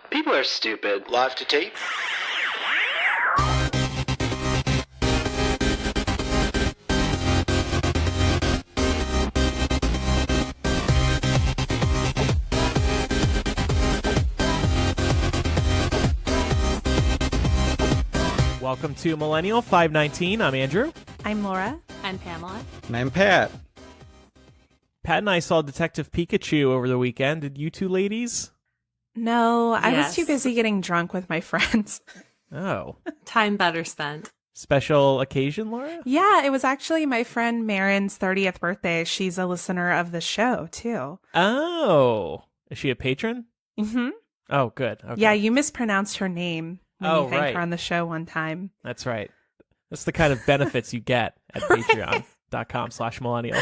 People are stupid. Live to tape. Welcome to Millennial 519. I'm Andrew. I'm Laura. I'm Pamela. And I'm Pat. Pat and I saw Detective Pikachu over the weekend. Did you two ladies? No, I was Yes. too busy getting drunk with my friends. Oh. Time better spent. Special occasion, Laura? Yeah, it was actually my friend Meereen's 30th birthday. She's a listener of the show, too. Oh. Is she a patron? Mm-hmm. Oh, good. Okay. Yeah, you mispronounced her name when Oh, you thanked right. her on the show one time. That's right. That's the kind of benefits you get at patreon.com/millennial.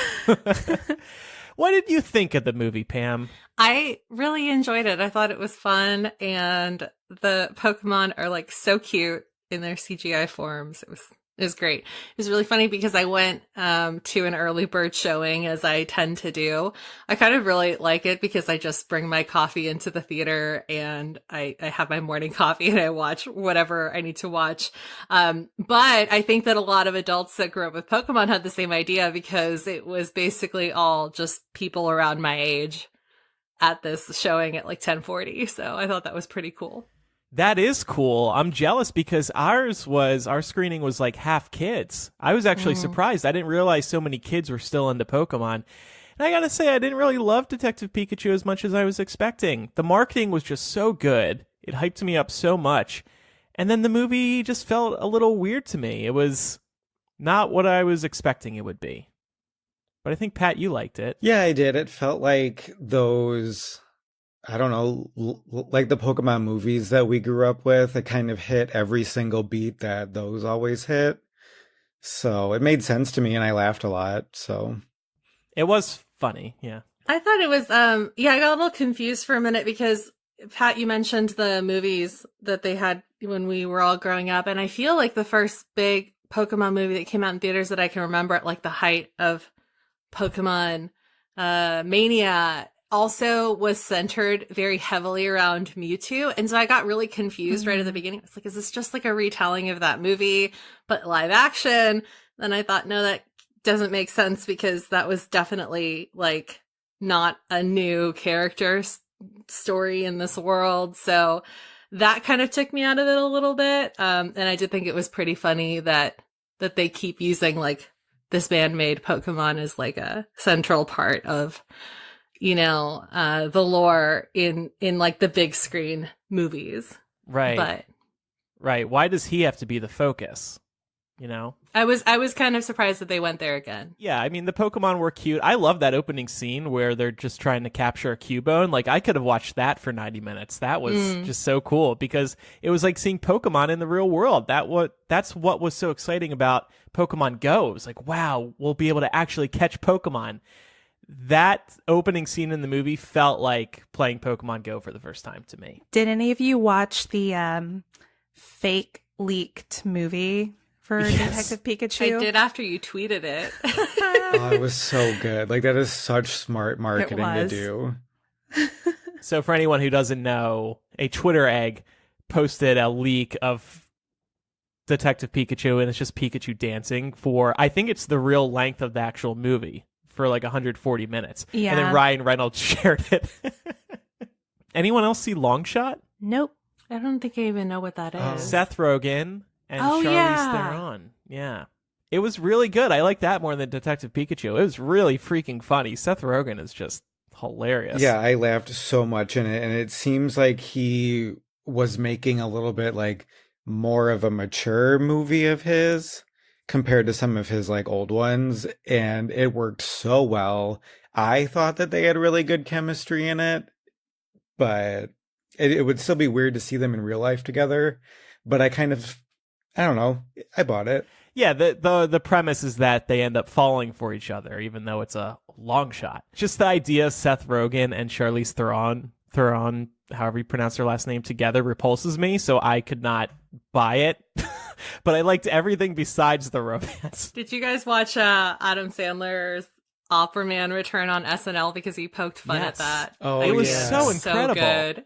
What did you think of the movie, Pam? I really enjoyed it. I thought it was fun, and the Pokemon are like so cute in their CGI forms. It was great. It was really funny because I went to an early bird showing, as I tend to do. I kind of really like it because I just bring my coffee into the theater and I have my morning coffee and I watch whatever I need to watch. But I think that a lot of adults that grew up with Pokemon had the same idea because it was basically all just people around my age at this showing at like 10:40. So I thought that was pretty cool. That is cool. I'm jealous because our screening was like half kids. I was actually surprised. I didn't realize so many kids were still into Pokemon. And I gotta say, I didn't really love Detective Pikachu as much as I was expecting. The marketing was just so good. It hyped me up so much. And then the movie just felt a little weird to me. It was not what I was expecting it would be. But I think, Pat, you liked it. Yeah, I did. It felt like those, I don't know, like the Pokemon movies that we grew up with. It kind of hit every single beat that those always hit. So it made sense to me and I laughed a lot. So It was funny, yeah. I thought it was, I got a little confused for a minute because, Pat, you mentioned the movies that they had when we were all growing up. And I feel like the first big Pokemon movie that came out in theaters that I can remember at like the height of Pokemon mania also was centered very heavily around Mewtwo. And so I got really confused right at the beginning. It's like, is this just like a retelling of that movie, but live action? Then I thought, no, that doesn't make sense because that was definitely like not a new character story in this world. So that kind of took me out of it a little bit. And I did think it was pretty funny that they keep using like this man-made Pokemon as like a central part of, the lore in like the big screen movies. Right. But Right. Why does he have to be the focus? I was kind of surprised that they went there again. Yeah, I mean, the Pokemon were cute. I love that opening scene where they're just trying to capture a Cubone. Like, I could have watched that for 90 minutes. That was just so cool because it was like seeing Pokemon in the real world. That's what was so exciting about Pokemon Go. It was like, wow, we'll be able to actually catch Pokemon. That opening scene in the movie felt like playing Pokemon Go for the first time to me. Did any of you watch the fake leaked movie for Detective Pikachu? I did after you tweeted it. oh, it was so good. Like, that is such smart marketing to do. So for anyone who doesn't know, a Twitter egg posted a leak of Detective Pikachu, and it's just Pikachu dancing for, I think it's the real length of the actual movie, for like 140 minutes. Yeah. And then Ryan Reynolds shared it. Anyone else see Longshot? Nope. I don't think I even know what that is. Seth Rogen and Oh, Charlize yeah. Theron. Yeah. It was really good. I like that more than Detective Pikachu. It was really freaking funny. Seth Rogen is just hilarious. Yeah, I laughed so much in it. And it seems like he was making a little bit like more of a mature movie of his compared to some of his like old ones. And it worked so well. I thought that they had really good chemistry in it, but it would still be weird to see them in real life together. But I don't know. I bought it. Yeah, the premise is that they end up falling for each other, even though it's a long shot. Just the idea of Seth Rogen and Charlize Theron, however you pronounce her last name, together repulses me, so I could not buy it. But I liked everything besides the romance. Did you guys watch Adam Sandler's Opera Man return on SNL because he poked fun at that? Oh, it was yeah. so incredible. So good.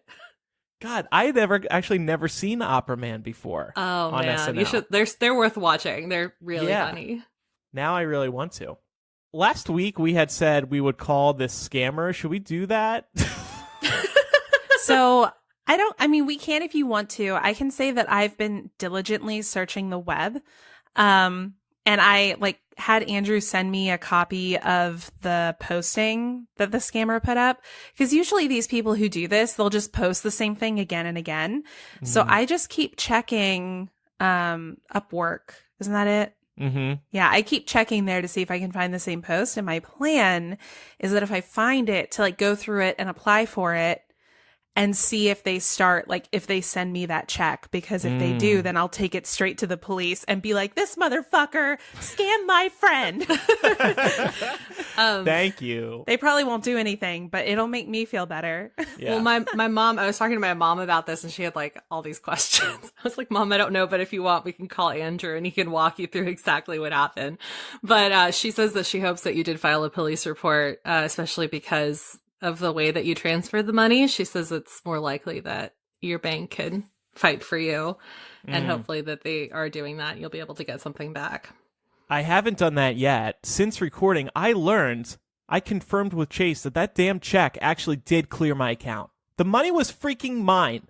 God, I had never seen Opera Man before. Oh on man, SNL. you should. They're worth watching. They're really funny. Now I really want to. Last week we had said we would call this scammer. Should we do that? So we can if you want to. I can say that I've been diligently searching the web. And I had Andrew send me a copy of the posting that the scammer put up. Because usually these people who do this, they'll just post the same thing again and again. So I just keep checking Upwork. Isn't that it? Mm-hmm. Yeah, I keep checking there to see if I can find the same post. And my plan is that if I find it, to go through it and apply for it and see if they if they send me that check. Because if they do, then I'll take it straight to the police and be like, this motherfucker scammed my friend. Thank you. They probably won't do anything, but it'll make me feel better. Yeah. Well, my mom, I was talking to my mom about this and she had all these questions. I was like, Mom, I don't know, but if you want, we can call Andrew and he can walk you through exactly what happened. But she says that she hopes that you did file a police report, especially because of the way that you transferred the money. She says it's more likely that your bank could fight for you and hopefully that they are doing that. You'll be able to get something back. I haven't done that yet. Since recording, I confirmed with Chase that damn check actually did clear my account. The money was freaking mine.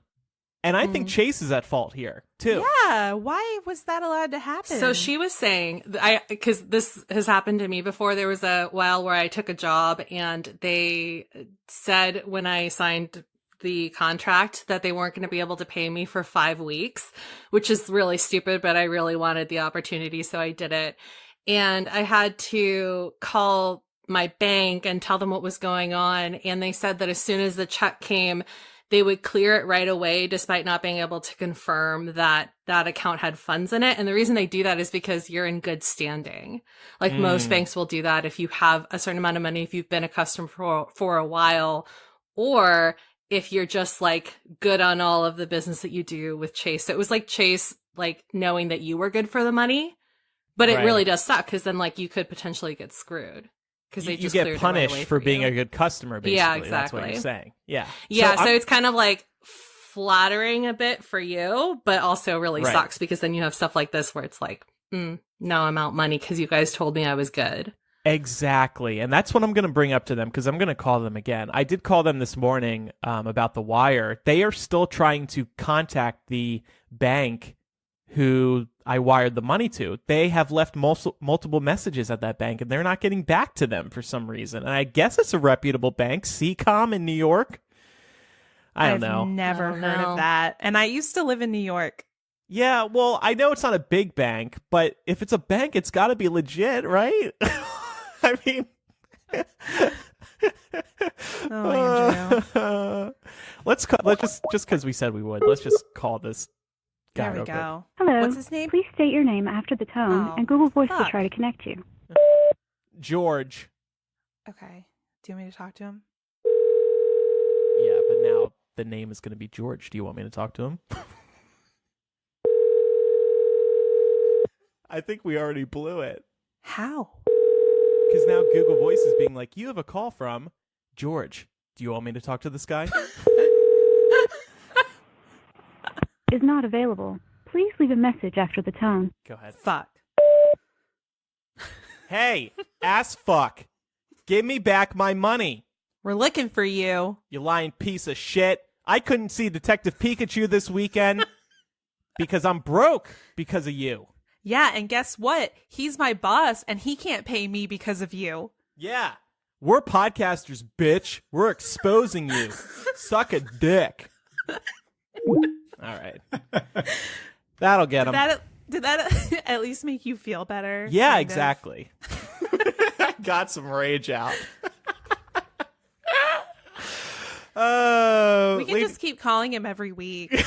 And I think Chase is at fault here, too. Yeah, why was that allowed to happen? So she was saying, because this has happened to me before, there was a while where I took a job and they said when I signed the contract that they weren't going to be able to pay me for 5 weeks, which is really stupid, but I really wanted the opportunity, so I did it. And I had to call my bank and tell them what was going on. And they said that as soon as the check came, they would clear it right away, despite not being able to confirm that that account had funds in it. And the reason they do that is because you're in good standing. Most banks will do that if you have a certain amount of money, if you've been a customer for a while, or if you're just good on all of the business that you do with Chase. So it was Chase, knowing that you were good for the money, but it really does suck because then you could potentially get screwed. Because they just get punished for being a good customer, basically. Yeah, exactly. That's what you're saying. Yeah. Yeah, so it's kind of flattering a bit for you, but also really sucks because then you have stuff like this where it's now I'm out money because you guys told me I was good. Exactly. And that's what I'm going to bring up to them because I'm going to call them again. I did call them this morning about the wire. They are still trying to contact the bank who I wired the money to. They have left multiple messages at that bank, and they're not getting back to them for some reason. And I guess it's a reputable bank, CCOM in New York. I don't know. I've never heard of that. And I used to live in New York. Yeah, well, I know it's not a big bank, but if it's a bank, it's got to be legit, right? I mean... Andrew. Let's just because we said we would, let's just call this guy. There we go. Hello. What's his name? Please state your name after the tone, and Google Voice will try to connect you. George. Okay. Do you want me to talk to him? Yeah, but now the name is going to be George. Do you want me to talk to him? I think we already blew it. How? Because now Google Voice is being like, you have a call from George. Do you want me to talk to this guy? Is not available. Please leave a message after the tone. Go ahead. Fuck. Hey, ass fuck. Give me back my money. We're looking for you. You lying piece of shit. I couldn't see Detective Pikachu this weekend because I'm broke because of you. Yeah, and guess what? He's my boss, and he can't pay me because of you. Yeah. We're podcasters, bitch. We're exposing you. Suck a dick. All right. That'll get him. Did that at least make you feel better? Yeah, kind exactly. Got some rage out. We can just keep calling him every week.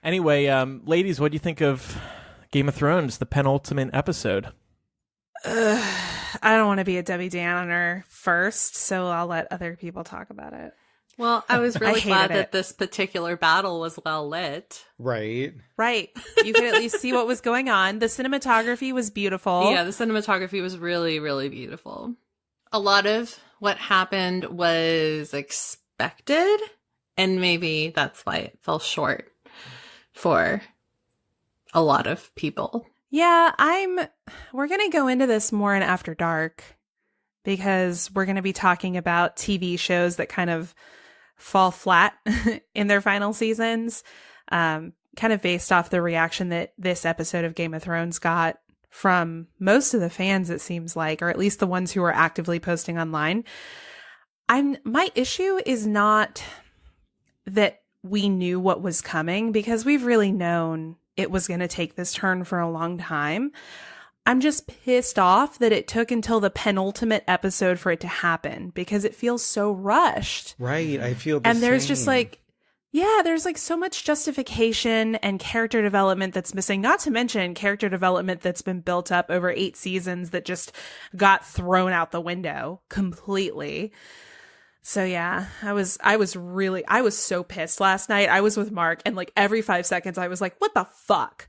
Anyway, ladies, what do you think of Game of Thrones, the penultimate episode? I don't want to be a Debbie Downer first, so I'll let other people talk about it. Well, I was really glad it. that this particular battle was well lit. Right. Right. You could at least see what was going on. The cinematography was beautiful. Yeah, the cinematography was really, really beautiful. A lot of what happened was expected And maybe that's why it fell short for a lot of people. Yeah, we're going to go into this more in After Dark because we're going to be talking about TV shows that kind of fall flat in their final seasons, kind of based off the reaction that this episode of Game of Thrones got from most of the fans, it seems like, or at least the ones who are actively posting online. My issue is not that we knew what was coming, because we've really known it was going to take this turn for a long time. I'm just pissed off that it took until the penultimate episode for it to happen, because it feels so rushed. Right. I feel and there's just like, yeah, there's like so much justification and character development that's missing, not to mention character development that's been built up over 8 seasons that just got thrown out the window completely. So yeah, I was so pissed last night. I was with Mark, and like every 5 seconds I was like, what the fuck?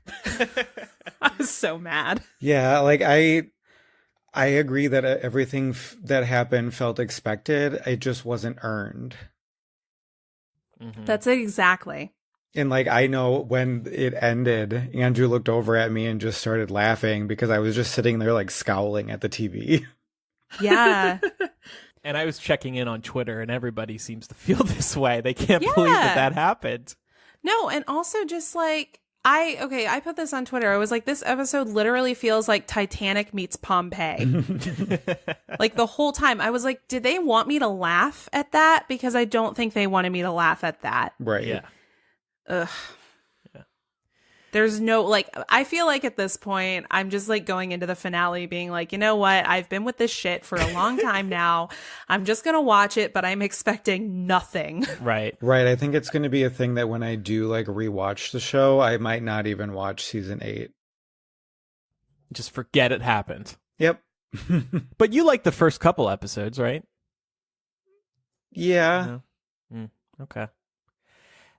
I was so mad. Yeah, like I agree that everything that happened felt expected. It just wasn't earned. Mm-hmm. That's it exactly. And like, I know when it ended, Andrew looked over at me and just started laughing because I was just sitting there like scowling at the TV. Yeah. And I was checking in on Twitter, and everybody seems to feel this way. They can't believe that happened. No, and also just like, I put this on Twitter. I was like, this episode literally feels like Titanic meets Pompeii. Like the whole time. I was like, did they want me to laugh at that? Because I don't think they wanted me to laugh at that. Right. Yeah. Ugh. Yeah. There's no, like, I feel like at this point, I'm just like going into the finale being like, you know what? I've been with this shit for a long time now. I'm just going to watch it, but I'm expecting nothing. Right. Right. I think it's going to be a thing that when I do like rewatch the show, I might not even watch season 8. Just forget it happened. Yep. But you like the first couple episodes, right? Yeah. Okay.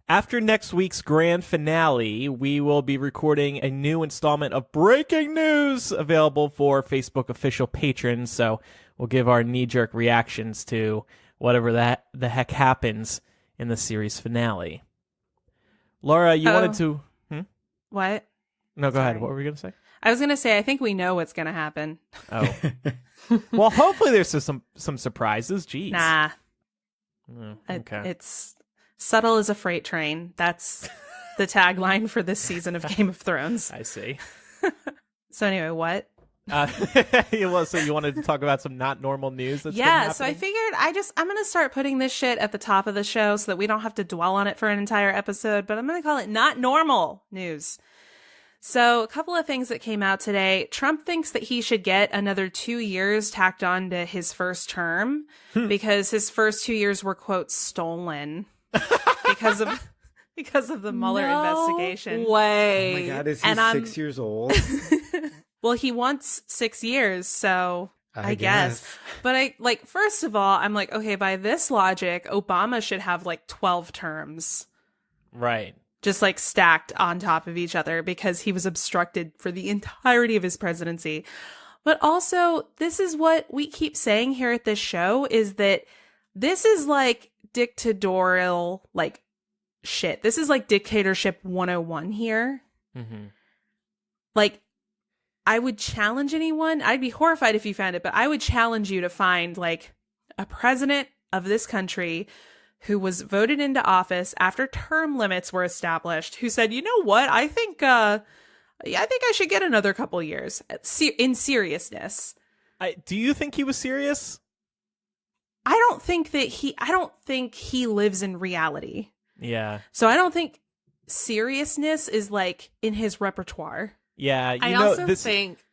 After next week's grand finale, we will be recording a new installment of Breaking News available for Facebook official patrons. So we'll give our knee-jerk reactions to whatever the heck happens in the series finale. Laura, you wanted to... What? No, go Sorry. ahead. What were we going to say? I was going to say, I think we know what's going to happen. Oh. Well, hopefully there's some surprises. Jeez. Nah. Okay. It's subtle as a freight train. That's the tagline for this season of Game of Thrones. I see. So anyway, what? Well, so you wanted to talk about some not normal news that's been happening? So I figured I'm going to start putting this shit at the top of the show so that we don't have to dwell on it for an entire episode, but I'm going to call it not normal news. So a couple of things that came out today. Trump thinks that he should get another 2 years tacked on to his first term because his first 2 years were, quote, stolen because of the Mueller investigation. Way. Oh my God, is he 6 years old? Well, he wants 6 years, so I guess. But first of all, I'm like, okay, by this logic, Obama should have like 12 terms. Right. Just like stacked on top of each other because he was obstructed for the entirety of his presidency. But also, this is what we keep saying here at this show, is that this is like dictatorial, like shit. This is like dictatorship 101 here. Mm-hmm. Like, I would challenge anyone. I'd be horrified if you found it, but I would challenge you to find like a president of this country who was voted into office after term limits were established, who said, you know what, I think I should get another couple years in seriousness. Do you think he was serious? I don't think he lives in reality. Yeah. So I don't think seriousness is like in his repertoire. Yeah. I also think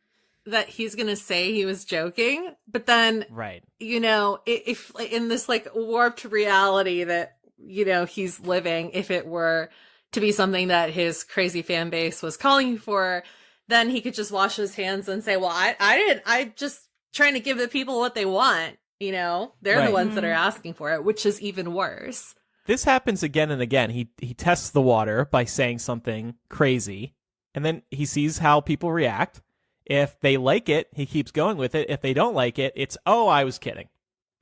that he's going to say he was joking, but then, right. You know, if in this like warped reality that, you know, he's living, if it were to be something that his crazy fan base was calling for, then he could just wash his hands and say, well, I'm just trying to give the people what they want. You know, they're the ones that are asking for it, which is even worse. This happens again and again. He tests the water by saying something crazy, and then he sees how people react. If they like it, he keeps going with it. If they don't like it, it's, oh, I was kidding.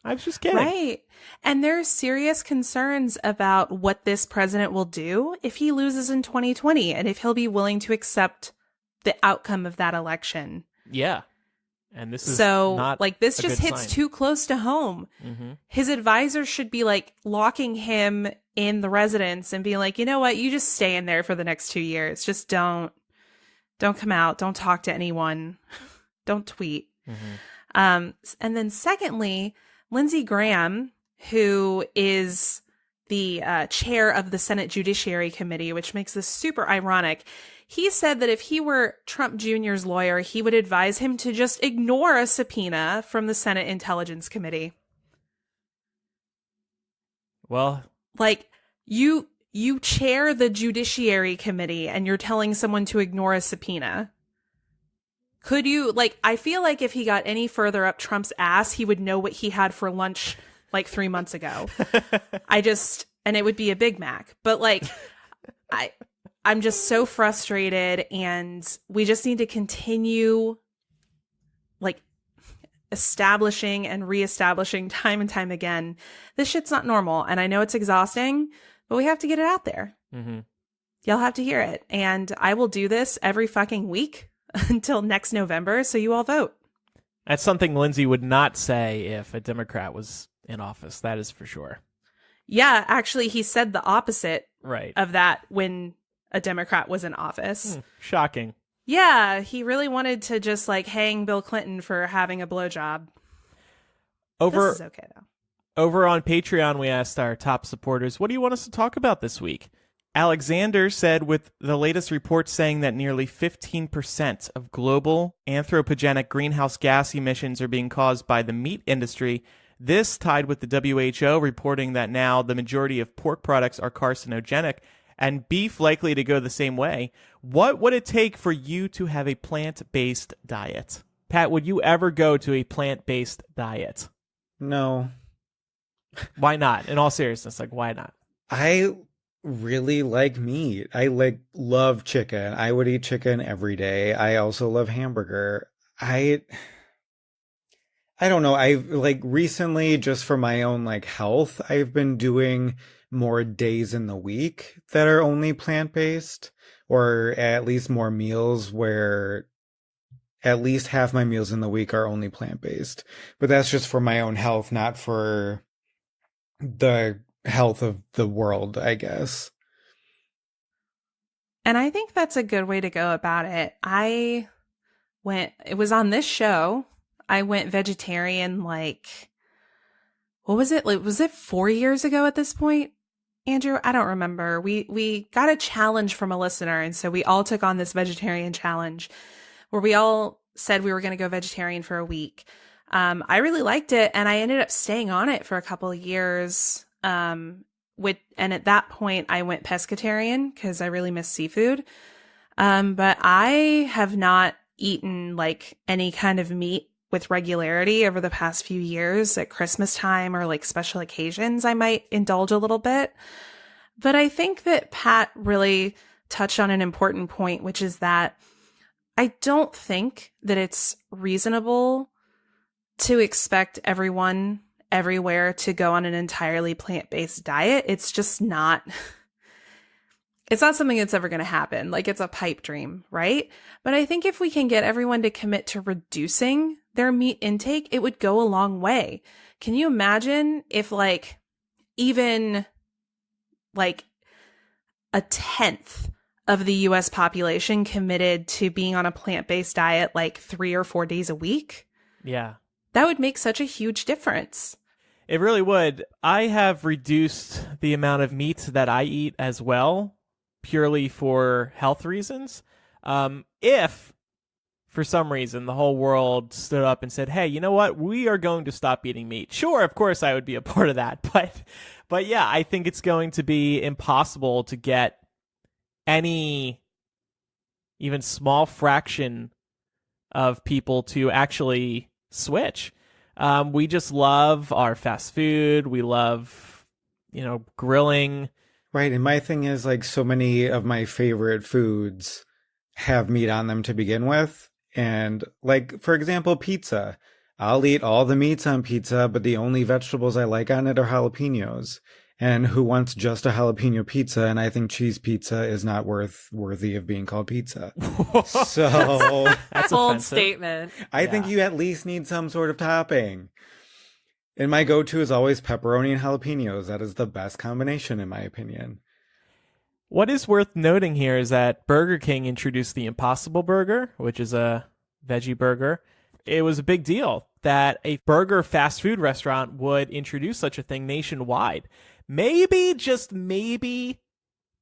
I was just kidding. Right. And there's serious concerns about what this president will do if he loses in 2020 and if he'll be willing to accept the outcome of that election. Yeah. And this is so not like this a just good hits sign. too close to home. Mm-hmm. His advisors should be like locking him in the residence and being like, you know what, you just stay in there for the next 2 years. Just don't come out. Don't talk to anyone. Don't tweet. Mm-hmm. And then secondly, Lindsey Graham, who is the chair of the Senate Judiciary Committee, which makes this super ironic. He said that if he were Trump Jr.'s lawyer, he would advise him to just ignore a subpoena from the Senate Intelligence Committee. Well, like you chair the Judiciary Committee and you're telling someone to ignore a subpoena. Could you, like, I feel like if he got any further up Trump's ass, he would know what he had for lunch like 3 months ago. And it would be a Big Mac. But like, I'm just so frustrated, and we just need to continue like establishing and reestablishing time and time again. This shit's not normal. And I know it's exhausting, but we have to get it out there. mm-hmm. Y'all have to hear it. And I will do this every fucking week until next November. So you all vote. That's something Lindsey would not say if a Democrat was in office. That is for sure. Yeah, actually, he said the opposite Right. of that when a Democrat was in office. Shocking. Yeah, he really wanted to just like hang Bill Clinton for having a blowjob. This is okay, though. Over on Patreon, we asked our top supporters, what do you want us to talk about this week? Alexander said, with the latest report saying that nearly 15% of global anthropogenic greenhouse gas emissions are being caused by the meat industry, this tied with the WHO reporting that now the majority of pork products are carcinogenic and beef likely to go the same way. What would it take for you to have a plant-based diet? Pat, would you ever go to a plant-based diet? No. Why not? In all seriousness, like, why not? I really like meat. I love chicken. I would eat chicken every day. I also love hamburger. I don't know. I've recently, just for my own health, I've been doing more days in the week that are only plant-based, or at least more meals where at least half my meals in the week are only plant-based. But that's just for my own health, not for the health of the world, I guess. And I think that's a good way to go about it. It was on this show, I went vegetarian what was it? Was it 4 years ago at this point? Andrew, I don't remember. We got a challenge from a listener, and so we all took on this vegetarian challenge where we all said we were going to go vegetarian for a week. I really liked it, and I ended up staying on it for a couple of years. And at that point, I went pescatarian because I really miss seafood. But I have not eaten any kind of meat with regularity over the past few years. At Christmas time or special occasions, I might indulge a little bit. But I think that Pat really touched on an important point, which is that I don't think that it's reasonable to expect everyone everywhere to go on an entirely plant-based diet. It's just not, it's not something that's ever going to happen. It's a pipe dream, right? But I think if we can get everyone to commit to reducing their meat intake, it would go a long way. Can you imagine if even a tenth of the US population committed to being on a plant-based diet 3 or 4 days a week? Yeah. That would make such a huge difference. It really would. I have reduced the amount of meat that I eat as well, purely for health reasons. If, for some reason, the whole world stood up and said, hey, you know what? We are going to stop eating meat. Sure, of course, I would be a part of that. But yeah, I think it's going to be impossible to get any even small fraction of people to actually switch. We just love our fast food. We love, grilling. Right. And my thing is so many of my favorite foods have meat on them to begin with. And for example, pizza. I'll eat all the meats on pizza, but the only vegetables I like on it are jalapenos. And who wants just a jalapeno pizza? And I think cheese pizza is not worthy of being called pizza. So That's Bold offensive. statement. I think you at least need some sort of topping. And my go-to is always pepperoni and jalapenos. That is the best combination, in my opinion. What is worth noting here is that Burger King introduced the Impossible Burger, which is a veggie burger. It was a big deal that a burger fast food restaurant would introduce such a thing nationwide. Maybe, just maybe,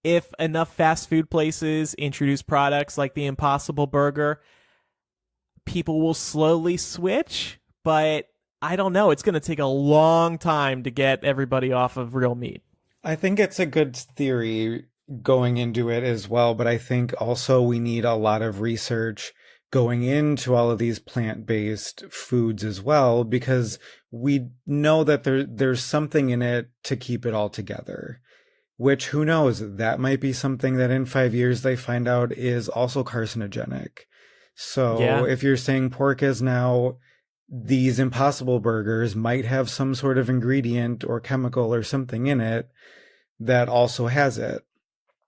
if enough fast food places introduce products like the Impossible Burger, people will slowly switch, but I don't know. It's going to take a long time to get everybody off of real meat. I think it's a good theory going into it as well, but I think also we need a lot of research going into all of these plant-based foods as well, because we know that there's something in it to keep it all together, which, who knows, that might be something that in 5 years they find out is also carcinogenic. So if you're saying pork is now, these Impossible Burgers might have some sort of ingredient or chemical or something in it that also has it.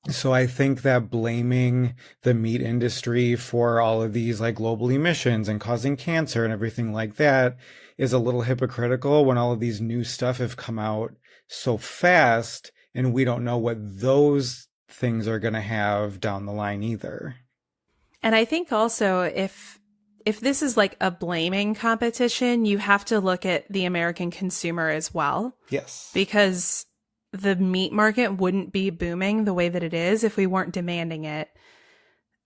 So I think that blaming the meat industry for all of these like global emissions and causing cancer and everything like that is a little hypocritical when all of these new stuff have come out so fast and we don't know what those things are going to have down the line either. And I think also if this is like a blaming competition, you have to look at the American consumer as well. Yes. Because the meat market wouldn't be booming the way that it is if we weren't demanding it.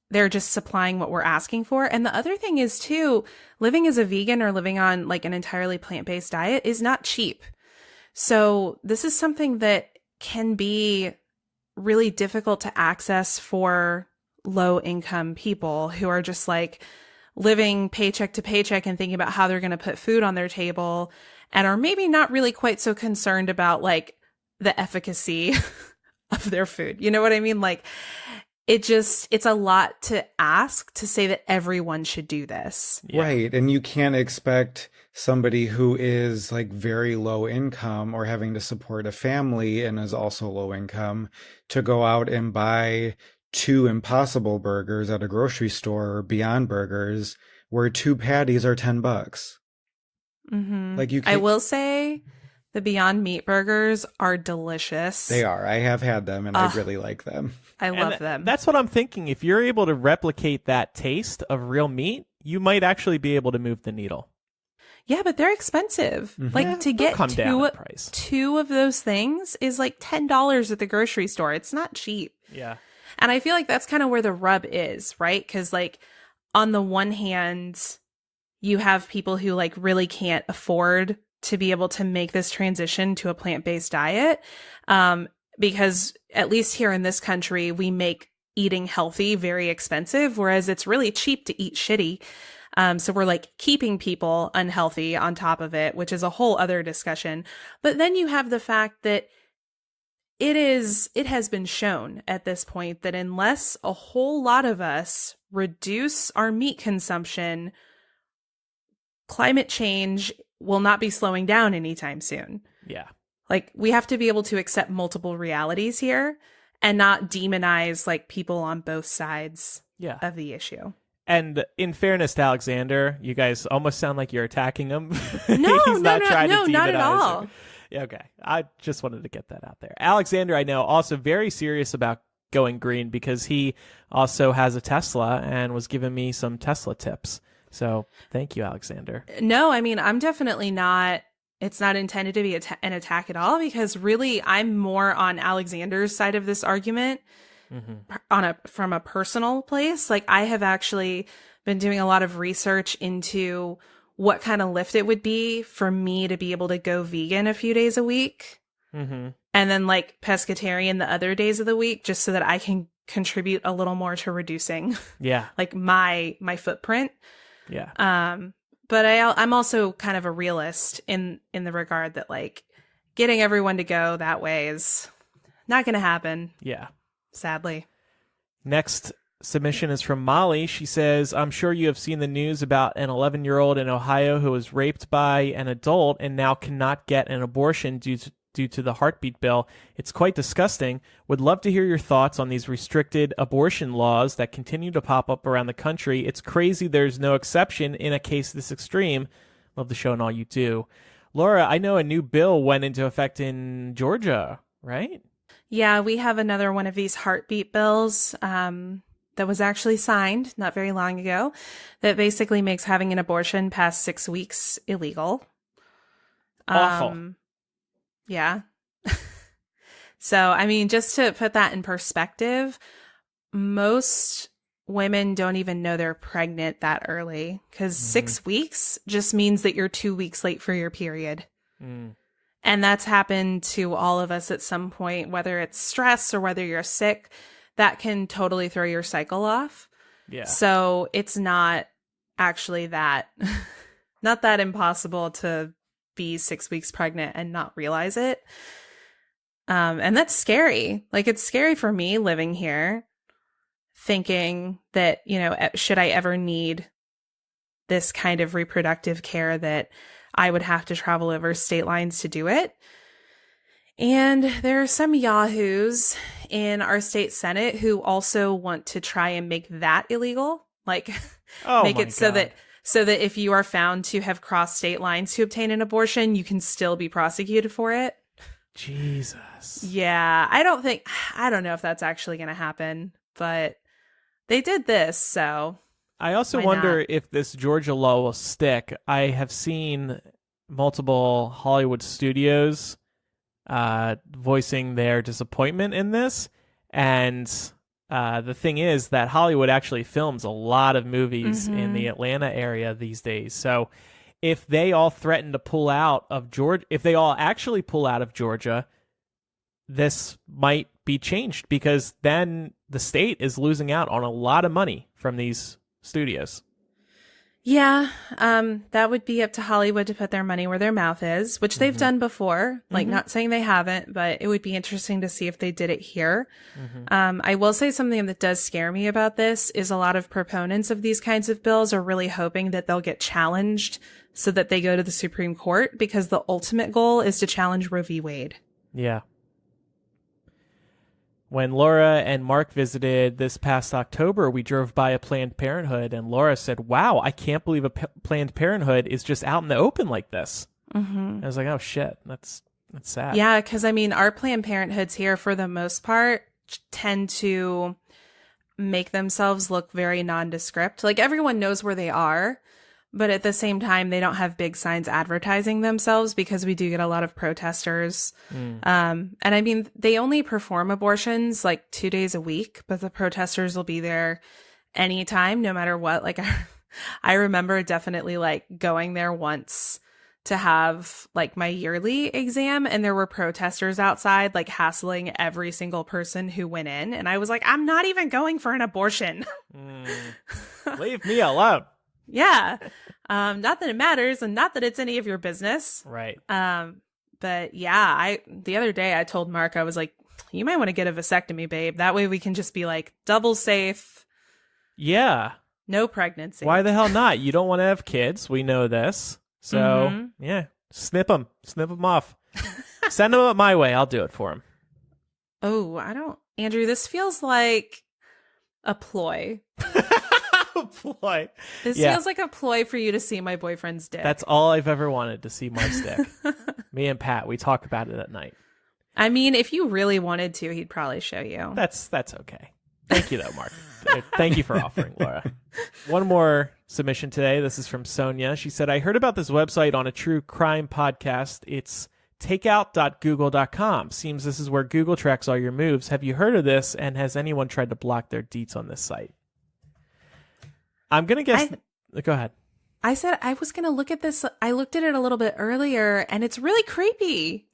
They're just supplying what we're asking for. And the other thing is too, living as a vegan or living on like an entirely plant-based diet is not cheap. So this is something that can be really difficult to access for low income people who are just like living paycheck to paycheck and thinking about how they're going to put food on their table and are maybe not really quite so concerned about like the efficacy of their food. You know what I mean? Like it's a lot to ask to say that everyone should do this. Yeah. Right. And you can't expect somebody who is like very low income or having to support a family and is also low income to go out and buy 2 Impossible Burgers at a grocery store or Beyond Burgers where 2 patties are $10. Mm-hmm. Like you I can't... will say the Beyond Meat burgers are delicious. They are. I have had them and I really like them. I love them. That's what I'm thinking. If you're able to replicate that taste of real meat, you might actually be able to move the needle. Yeah, but they're expensive. Mm-hmm. Like to get come down in price. 2 of those things is like $10 at the grocery store. It's not cheap. Yeah. And I feel like that's kind of where the rub is, right? Because like on the one hand, you have people who like really can't afford to be able to make this transition to a plant-based diet. Because at least here in this country, we make eating healthy very expensive, whereas it's really cheap to eat shitty. So we're like keeping people unhealthy on top of it, which is a whole other discussion. But then you have the fact that it has been shown at this point that unless a whole lot of us reduce our meat consumption, climate change will not be slowing down anytime soon. Yeah. Like we have to be able to accept multiple realities here and not demonize like people on both sides of the issue. And in fairness to Alexander, you guys almost sound like you're attacking him. No, He's not trying to not at demonize all. her. Yeah, okay. I just wanted to get that out there. Alexander, I know, also very serious about going green because he also has a Tesla and was giving me some Tesla tips. So thank you, Alexander. No, I mean, I'm definitely not. It's not intended to be an attack at all because really I'm more on Alexander's side of this argument from a personal place. Like I have actually been doing a lot of research into what kind of lift it would be for me to be able to go vegan a few days a week and then like pescatarian the other days of the week just so that I can contribute a little more to reducing like my footprint. Yeah. But I'm also kind of a realist in the regard that like getting everyone to go that way is not going to happen. Yeah. Sadly. Next submission is from Molly. She says, I'm sure you have seen the news about an 11-year-old in Ohio who was raped by an adult and now cannot get an abortion due to the heartbeat bill. It's quite disgusting. Would love to hear your thoughts on these restricted abortion laws that continue to pop up around the country. It's crazy there's no exception in a case this extreme. Love the show and all you do. Laura, I know a new bill went into effect in Georgia, right? Yeah, we have another one of these heartbeat bills that was actually signed not very long ago that basically makes having an abortion past 6 weeks illegal. Awful. Yeah. So, I mean, just to put that in perspective, most women don't even know they're pregnant that early because 6 weeks just means that you're 2 weeks late for your period. And that's happened to all of us at some point, whether it's stress or whether you're sick, that can totally throw your cycle off. Yeah. So it's not actually not that impossible to be 6 weeks pregnant and not realize it. And that's scary. Like, it's scary for me living here, thinking that, you know, should I ever need this kind of reproductive care that I would have to travel over state lines to do it. And there are some yahoos in our state Senate who also want to try and make that illegal. Like, make it so that if you are found to have crossed state lines to obtain an abortion, you can still be prosecuted for it. Jesus. Yeah, I don't know if that's actually going to happen, but they did this, so I also wonder if this Georgia law will stick. I have seen multiple Hollywood studios voicing their disappointment in this. And the thing is that Hollywood actually films a lot of movies in the Atlanta area these days. So if they all threaten to pull out of Georgia, if they all actually pull out of Georgia, this might be changed because then the state is losing out on a lot of money from these studios. Yeah, that would be up to Hollywood to put their money where their mouth is, which they've done before. Like, not saying they haven't, but it would be interesting to see if they did it here. I will say something that does scare me about this is a lot of proponents of these kinds of bills are really hoping that they'll get challenged so that they go to the Supreme Court, because the ultimate goal is to challenge Roe v. Wade. Yeah. When Laura and Mark visited this past October, we drove by a Planned Parenthood, and Laura said, wow, I can't believe a Planned Parenthood is just out in the open like this. I was like, oh, shit, that's sad. Yeah, because, I mean, our Planned Parenthoods here, for the most part, tend to make themselves look very nondescript. Like, everyone knows where they are, but at the same time, they don't have big signs advertising themselves, because we do get a lot of protesters. And I mean, they only perform abortions like 2 days a week, but the protesters will be there anytime, no matter what. Like, I remember definitely like going there once to have like my yearly exam, and there were protesters outside like hassling every single person who went in. And I was like, I'm not even going for an abortion. Leave me alone. Yeah. Not that it matters, and not that it's any of your business. Right. But yeah, the other day I told Mark, I was like, you might want to get a vasectomy, babe. That way we can just be like double safe. Yeah. No pregnancy. Why the hell not? You don't want to have kids. We know this. So yeah, snip them off. Send them up my way. I'll do it for him. Oh, Andrew, this feels like a ploy. Ploy. This feels like a ploy for you to see my boyfriend's dick. That's all I've ever wanted, to see Mark's dick. Me and Pat, we talk about it at night. I mean, if you really wanted to, he'd probably show you. That's okay. Thank you, though, Mark. Thank you for offering, Laura. One more submission today. This is from Sonia. She said, I heard about this website on a true crime podcast. It's takeout.google.com. Seems this is where Google tracks all your moves. Have you heard of this? And has anyone tried to block their deets on this site? I'm going to guess. Go ahead. I said I was going to look at this. I looked at it a little bit earlier, and it's really creepy.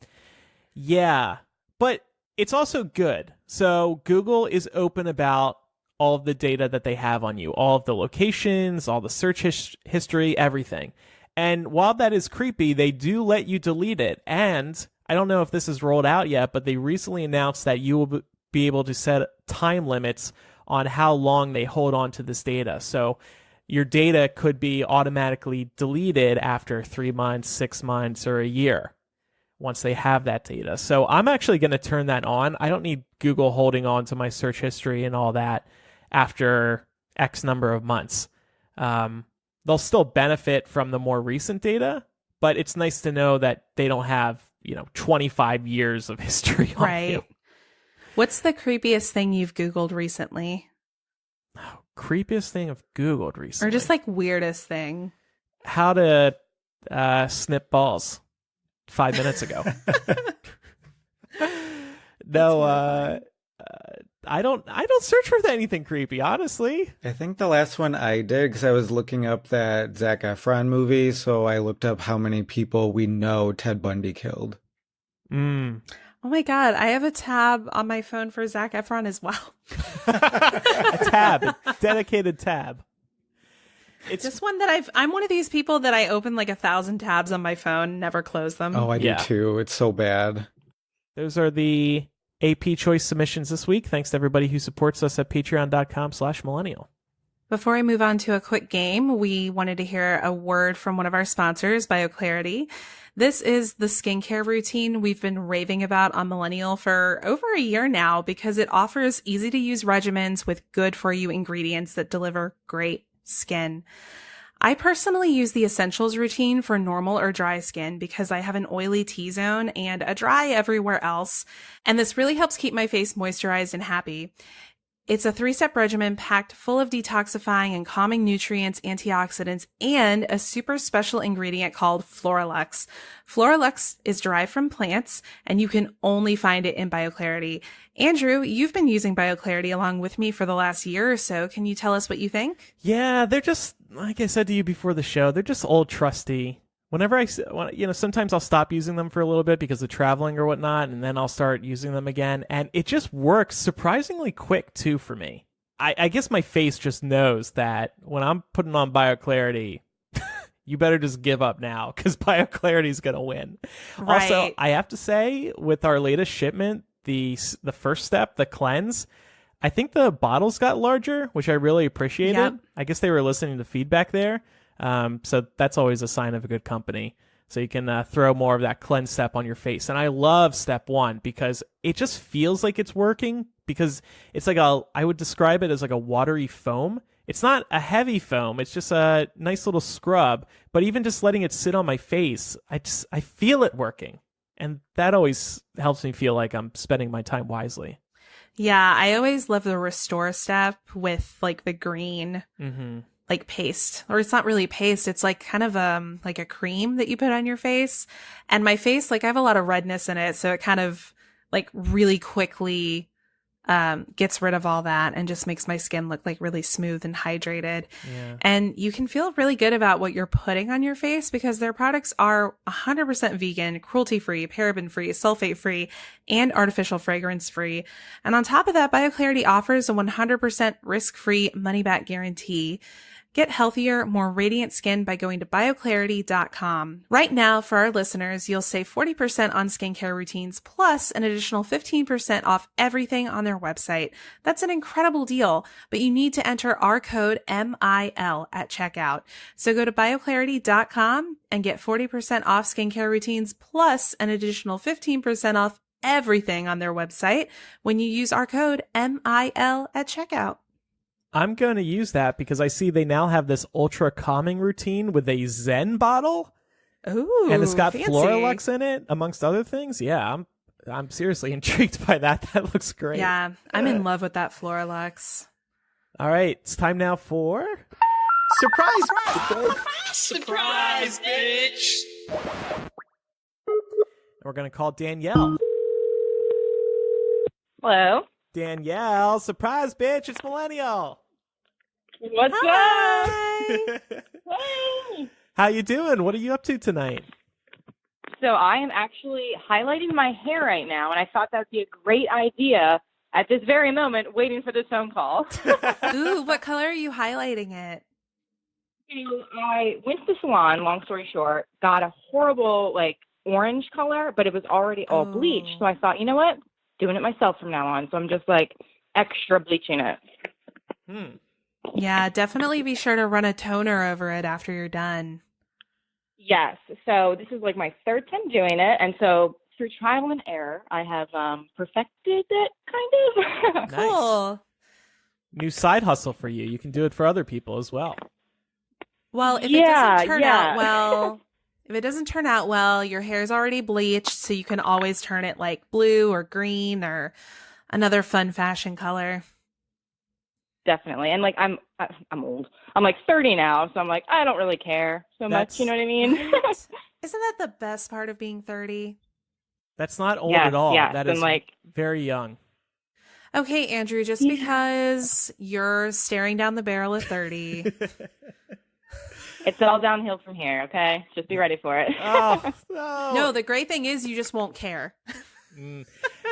Yeah, but it's also good. So Google is open about all of the data that they have on you, all of the locations, all the search history, everything. And while that is creepy, they do let you delete it. And I don't know if this is rolled out yet, but they recently announced that you will be able to set time limits on how long they hold on to this data. So your data could be automatically deleted after 3 months, 6 months, or a year once they have that data. So I'm actually going to turn that on. I don't need Google holding on to my search history and all that after X number of months. They'll still benefit from the more recent data, but it's nice to know that they don't have, 25 years of history on Right. you. What's the creepiest thing you've Googled recently? Oh, creepiest thing I've Googled recently. Or just like weirdest thing? How to snip balls 5 minutes ago. No, I don't search for anything creepy, honestly. I think the last one I did, because I was looking up that Zac Efron movie, so I looked up how many people we know Ted Bundy killed. Mm. Oh my God, I have a tab on my phone for Zac Efron as well. A tab, dedicated tab. It's just one that I'm one of these people that I open like 1,000 tabs on my phone, never close them. Oh, I do too. It's so bad. Those are the AP Choice submissions this week. Thanks to everybody who supports us at patreon.com/millennial. Before I move on to a quick game, we wanted to hear a word from one of our sponsors, BioClarity. This is the skincare routine we've been raving about on Millennial for over a year now because it offers easy to use regimens with good for you ingredients that deliver great skin. I personally use the Essentials routine for normal or dry skin because I have an oily T-zone and a dry everywhere else, and this really helps keep my face moisturized and happy. It's a 3-step regimen packed full of detoxifying and calming nutrients, antioxidants, and a super special ingredient called Floralux. Floralux is derived from plants, and you can only find it in BioClarity. Andrew, you've been using BioClarity along with me for the last year or so. Can you tell us what you think? Yeah, they're just, like I said to you before the show, they're just old trusty. Whenever sometimes I'll stop using them for a little bit because of traveling or whatnot, and then I'll start using them again, and it just works surprisingly quick too for me. I guess my face just knows that when I'm putting on BioClarity, you better just give up now because BioClarity is going to win. Right. Also, I have to say, with our latest shipment, the first step, the cleanse, I think the bottles got larger, which I really appreciated. Yep. I guess they were listening to feedback there. So that's always a sign of a good company. So you can throw more of that cleanse step on your face. And I love step 1 because it just feels like it's working because it's like I would describe it as like a watery foam. It's not a heavy foam. It's just a nice little scrub. But even just letting it sit on my face, I feel it working. And that always helps me feel like I'm spending my time wisely. Yeah, I always love the restore step with like the green. Mm-hmm. Like paste, or it's not really paste. It's like kind of like a cream that you put on your face. And my face, like I have a lot of redness in it. So it kind of like really quickly gets rid of all that and just makes my skin look like really smooth and hydrated. Yeah. And you can feel really good about what you're putting on your face because their products are 100% vegan, cruelty-free, paraben-free, sulfate-free, and artificial fragrance-free. And on top of that, BioClarity offers a 100% risk-free money-back guarantee. Get healthier, more radiant skin by going to bioclarity.com. Right now, for our listeners, you'll save 40% on skincare routines plus an additional 15% off everything on their website. That's an incredible deal, but you need to enter our code MIL at checkout. So go to bioclarity.com and get 40% off skincare routines plus an additional 15% off everything on their website when you use our code MIL at checkout. I'm going to use that because I see they now have this ultra calming routine with a Zen bottle. Ooh, and it's got fancy. Floralux in it, amongst other things. Yeah, I'm seriously intrigued by that. That looks great. Yeah, I'm in love with that Floralux. All right, it's time now for... Surprise! Surprise, bitch! We're going to call Danielle. Hello. Danielle, surprise, bitch, it's Millennial. What's Hi. up? Hey. How you doing? What are you up to tonight? So I am actually highlighting my hair right now, and I thought that would be a great idea at this very moment, waiting for this phone call. Ooh, what color are you highlighting it? I went to the salon, long story short, got a horrible, orange color, but it was already all bleached. So I thought, you know what? Doing it myself from now on. So I'm just, extra bleaching it. Yeah, definitely be sure to run a toner over it after you're done. Yes. So this is like my third time doing it. And so through trial and error, I have perfected it, kind of. Cool. New side hustle for you. You can do it for other people as well. Well, if it doesn't turn out well, your hair's already bleached, so you can always turn it like blue or green or another fun fashion color. Definitely. And like I'm old. I'm like 30 now, so I'm like I don't really care so much, you know what I mean? Isn't that the best part of being 30? That's not old at all. Yeah, that is like very young. Okay, Andrew, just because you're staring down the barrel of 30. It's all downhill from here, okay? Just be ready for it. Oh, no. No, the great thing is you just won't care.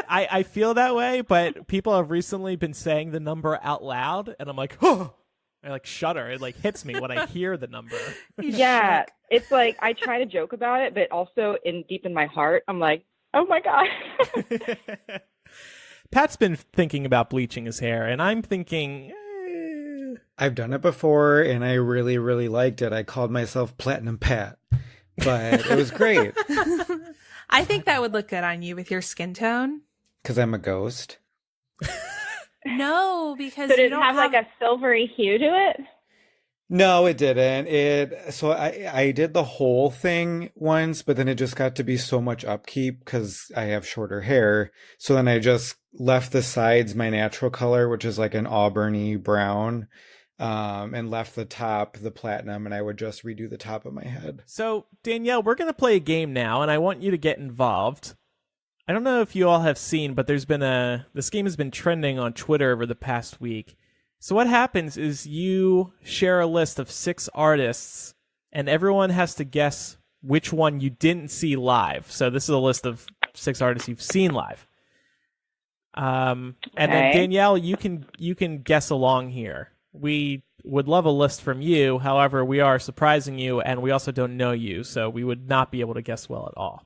I feel that way, but people have recently been saying the number out loud, and I'm like, oh, I like shudder. It like hits me when I hear the number. Yeah, it's like I try to joke about it, but also deep in my heart, I'm like, oh my God. Pat's been thinking about bleaching his hair, and I'm thinking... I've done it before, and I really, really liked it. I called myself Platinum Pat, but it was great. I think that would look good on you with your skin tone. Because I'm a ghost? No, because So you did it don't have like a silvery hue to it? No, it didn't. So I did the whole thing once, but then it just got to be so much upkeep because I have shorter hair. So then I just left the sides my natural color, which is like an auburny brown, and left the top the platinum, and I would just redo the top of my head. So, Danielle, we're going to play a game now, and I want you to get involved. I don't know if you all have seen, but this game has been trending on Twitter over the past week. So what happens is you share a list of 6 artists, and everyone has to guess which one you didn't see live. So this is a list of 6 artists you've seen live. And then Danielle, you can guess along here. We would love a list from you. However, we are surprising you, and we also don't know you, so we would not be able to guess well at all.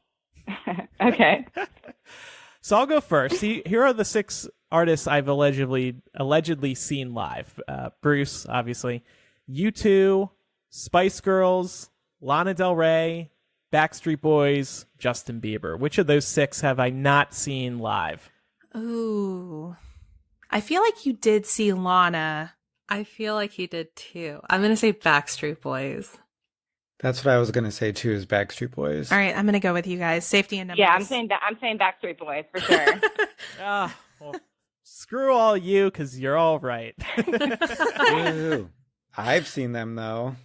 Okay. So I'll go first. Here are the 6 artists I've allegedly seen live. Bruce, obviously. U2, Spice Girls, Lana Del Rey, Backstreet Boys, Justin Bieber. Which of those 6 have I not seen live? Ooh. I feel like you did see Lana. I feel like he did too. I'm going to say Backstreet Boys. That's what I was going to say too, is Backstreet Boys. All right, I'm going to go with you guys. Safety and numbers. Yeah, I'm saying Backstreet Boys for sure. Well, screw all you, because you're all right. Ew. I've seen them though.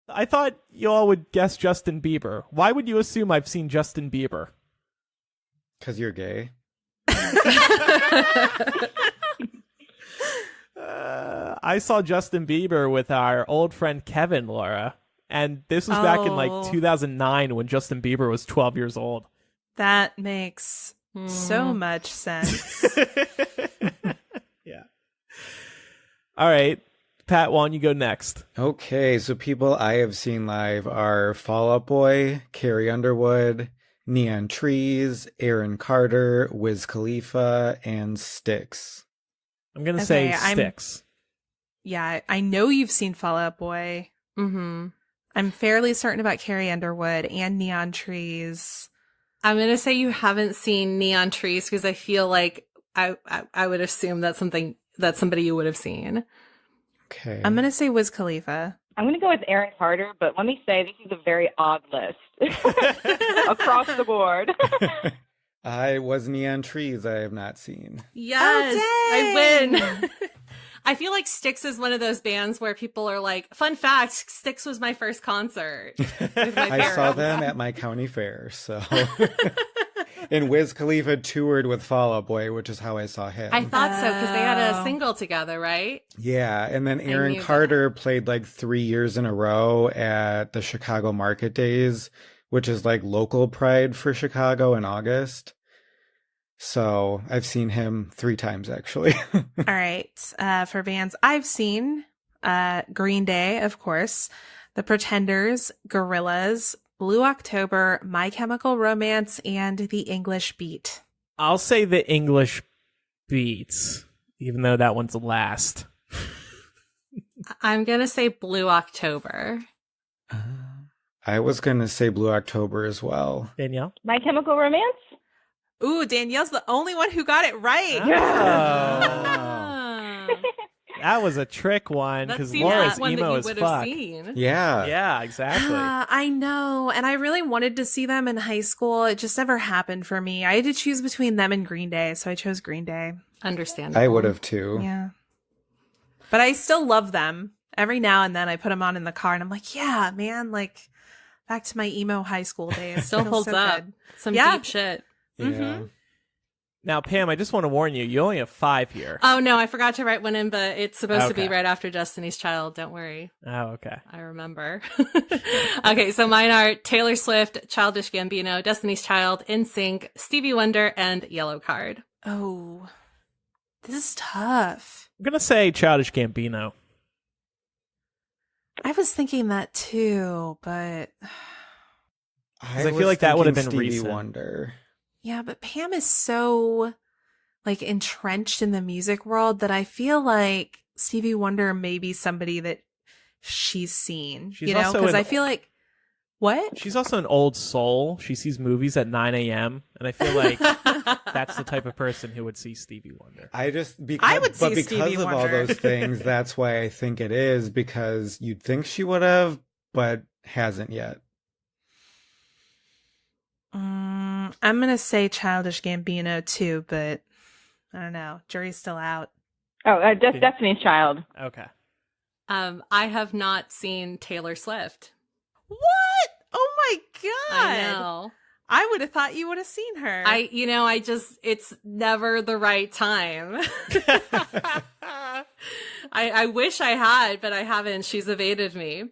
I thought you all would guess Justin Bieber. Why would you assume I've seen Justin Bieber? Because you're gay. I saw Justin Bieber with our old friend Kevin, Laura. And this was back in like 2009 when Justin Bieber was 12 years old. That makes so much sense. Yeah. All right. Pat, why don't you go next? Okay, so people I have seen live are Fall Out Boy, Carrie Underwood, Neon Trees, Aaron Carter, Wiz Khalifa, and Styx. I'm going to say Styx. Yeah, I know you've seen Fall Out Boy. Mm-hmm. I'm fairly certain about Carrie Underwood and Neon Trees. I'm going to say you haven't seen Neon Trees because I feel like I would assume that's somebody you would have seen. Okay. I'm going to say Wiz Khalifa. I'm going to go with Aaron Carter, but let me say this is a very odd list across the board. I was Neon Trees I have not seen. Yes, I win. I feel like Styx is one of those bands where people are like, fun fact, Styx was my first concert. With my I saw them at my county fair, so. And Wiz Khalifa toured with Fall Out Boy, which is how I saw him. I thought so, because they had a single together, right? Yeah, and then Aaron Carter played like 3 years in a row at the Chicago Market Days, which is like local pride for Chicago in August. So I've seen him 3 times, actually. All right. For bands I've seen, Green Day, of course, The Pretenders, Gorillaz, Blue October, My Chemical Romance, and The English Beat. I'll say The English Beat, even though that one's last. I'm going to say Blue October. I was going to say Blue October as well. Danielle? My Chemical Romance? Ooh, Danielle's the only one who got it right. That was a trick one because Laura's emo as fuck. Yeah. Yeah, exactly. I know. And I really wanted to see them in high school. It just never happened for me. I had to choose between them and Green Day, so I chose Green Day. Understandable. I would have too. Yeah. But I still love them. Every now and then I put them on in the car and I'm like, yeah, man, like back to my emo high school days. Still holds so up. good. Some deep shit. Yeah. Mm-hmm. Now, Pam, I just want to warn you, you only have 5 here. Oh, no, I forgot to write one in, but it's supposed to be right after Destiny's Child. Don't worry. Oh, okay. I remember. Okay, so mine are Taylor Swift, Childish Gambino, Destiny's Child, NSYNC, Stevie Wonder, and Yellow Card. Oh, this is tough. I'm going to say Childish Gambino. I was thinking that too, but... I feel like that would have been Stevie recent. Wonder. Yeah, but Pam is so like entrenched in the music world that I feel like Stevie Wonder may be somebody that she's seen. She's you know, also because an- I feel like what? She's also an old soul. She sees movies at 9 a.m. And I feel like that's the type of person who would see Stevie Wonder. I would see Stevie because of all Wonder. those things, that's why I think it is, because you'd think she would have, but hasn't yet. I'm going to say Childish Gambino too, but I don't know. Jury's still out. Oh, Destiny's Child. Okay. I have not seen Taylor Swift. What? Oh my God. I know. I would have thought you would have seen her. It's never the right time. I wish I had, but I haven't. She's evaded me.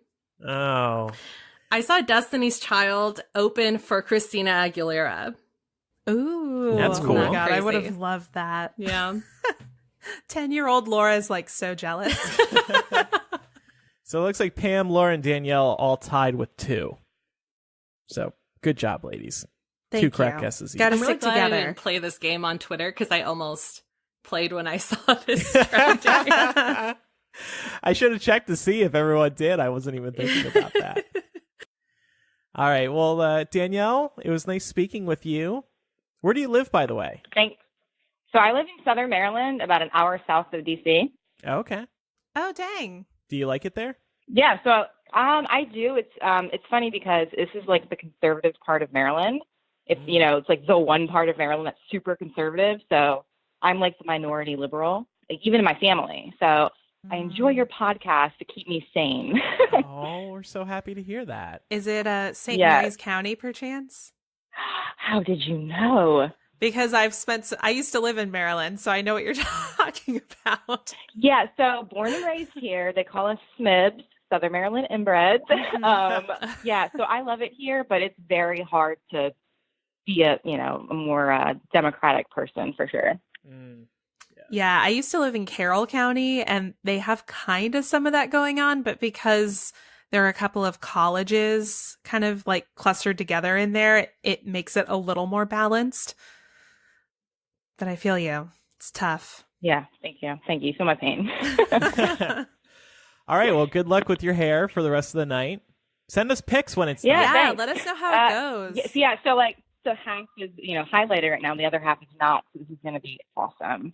Oh. I saw Destiny's Child open for Christina Aguilera. Ooh. That's cool. Oh my God, I Crazy. would have loved that. Yeah. 10-year-old Laura's like so jealous. So it looks like Pam, Laura, and Danielle all tied with 2. So good job, ladies. Thank 2 correct you. guesses each. Gotta I'm really stick glad I together. didn't play this game on Twitter because I almost played when I saw this strategy. I should have checked to see if everyone did. I wasn't even thinking about that. All right. Well, Danielle, it was nice speaking with you. Where do you live, by the way? Thanks. So I live in Southern Maryland, about an hour south of D.C. Okay. Oh, dang. Do you like it there? Yeah, so I do. It's funny because this is like the conservative part of Maryland. It's it's like the one part of Maryland that's super conservative. So I'm like the minority liberal, like, even in my family. So I enjoy your podcast to keep me sane. Oh, we're so happy to hear that. Is it St. Yes. Mary's County, perchance? How did you know? Because I used to live in Maryland, so I know what you're talking about. Yeah, so born and raised here. They call us SMIBs, Southern Maryland inbreds. Yeah, so I love it here, but it's very hard to be a more democratic person for sure. Yeah, I used to live in Carroll County, and they have kind of some of that going on, but because there are a couple of colleges kind of like clustered together in there, it makes it a little more balanced. But I feel you. It's tough. Yeah, thank you. Thank you. So my pain. All right. Well, good luck with your hair for the rest of the night. Send us pics when it's Yeah, done. Yeah, thanks. let us know how it goes. Yeah, so half is highlighted right now, and the other half is not. So this is going to be awesome.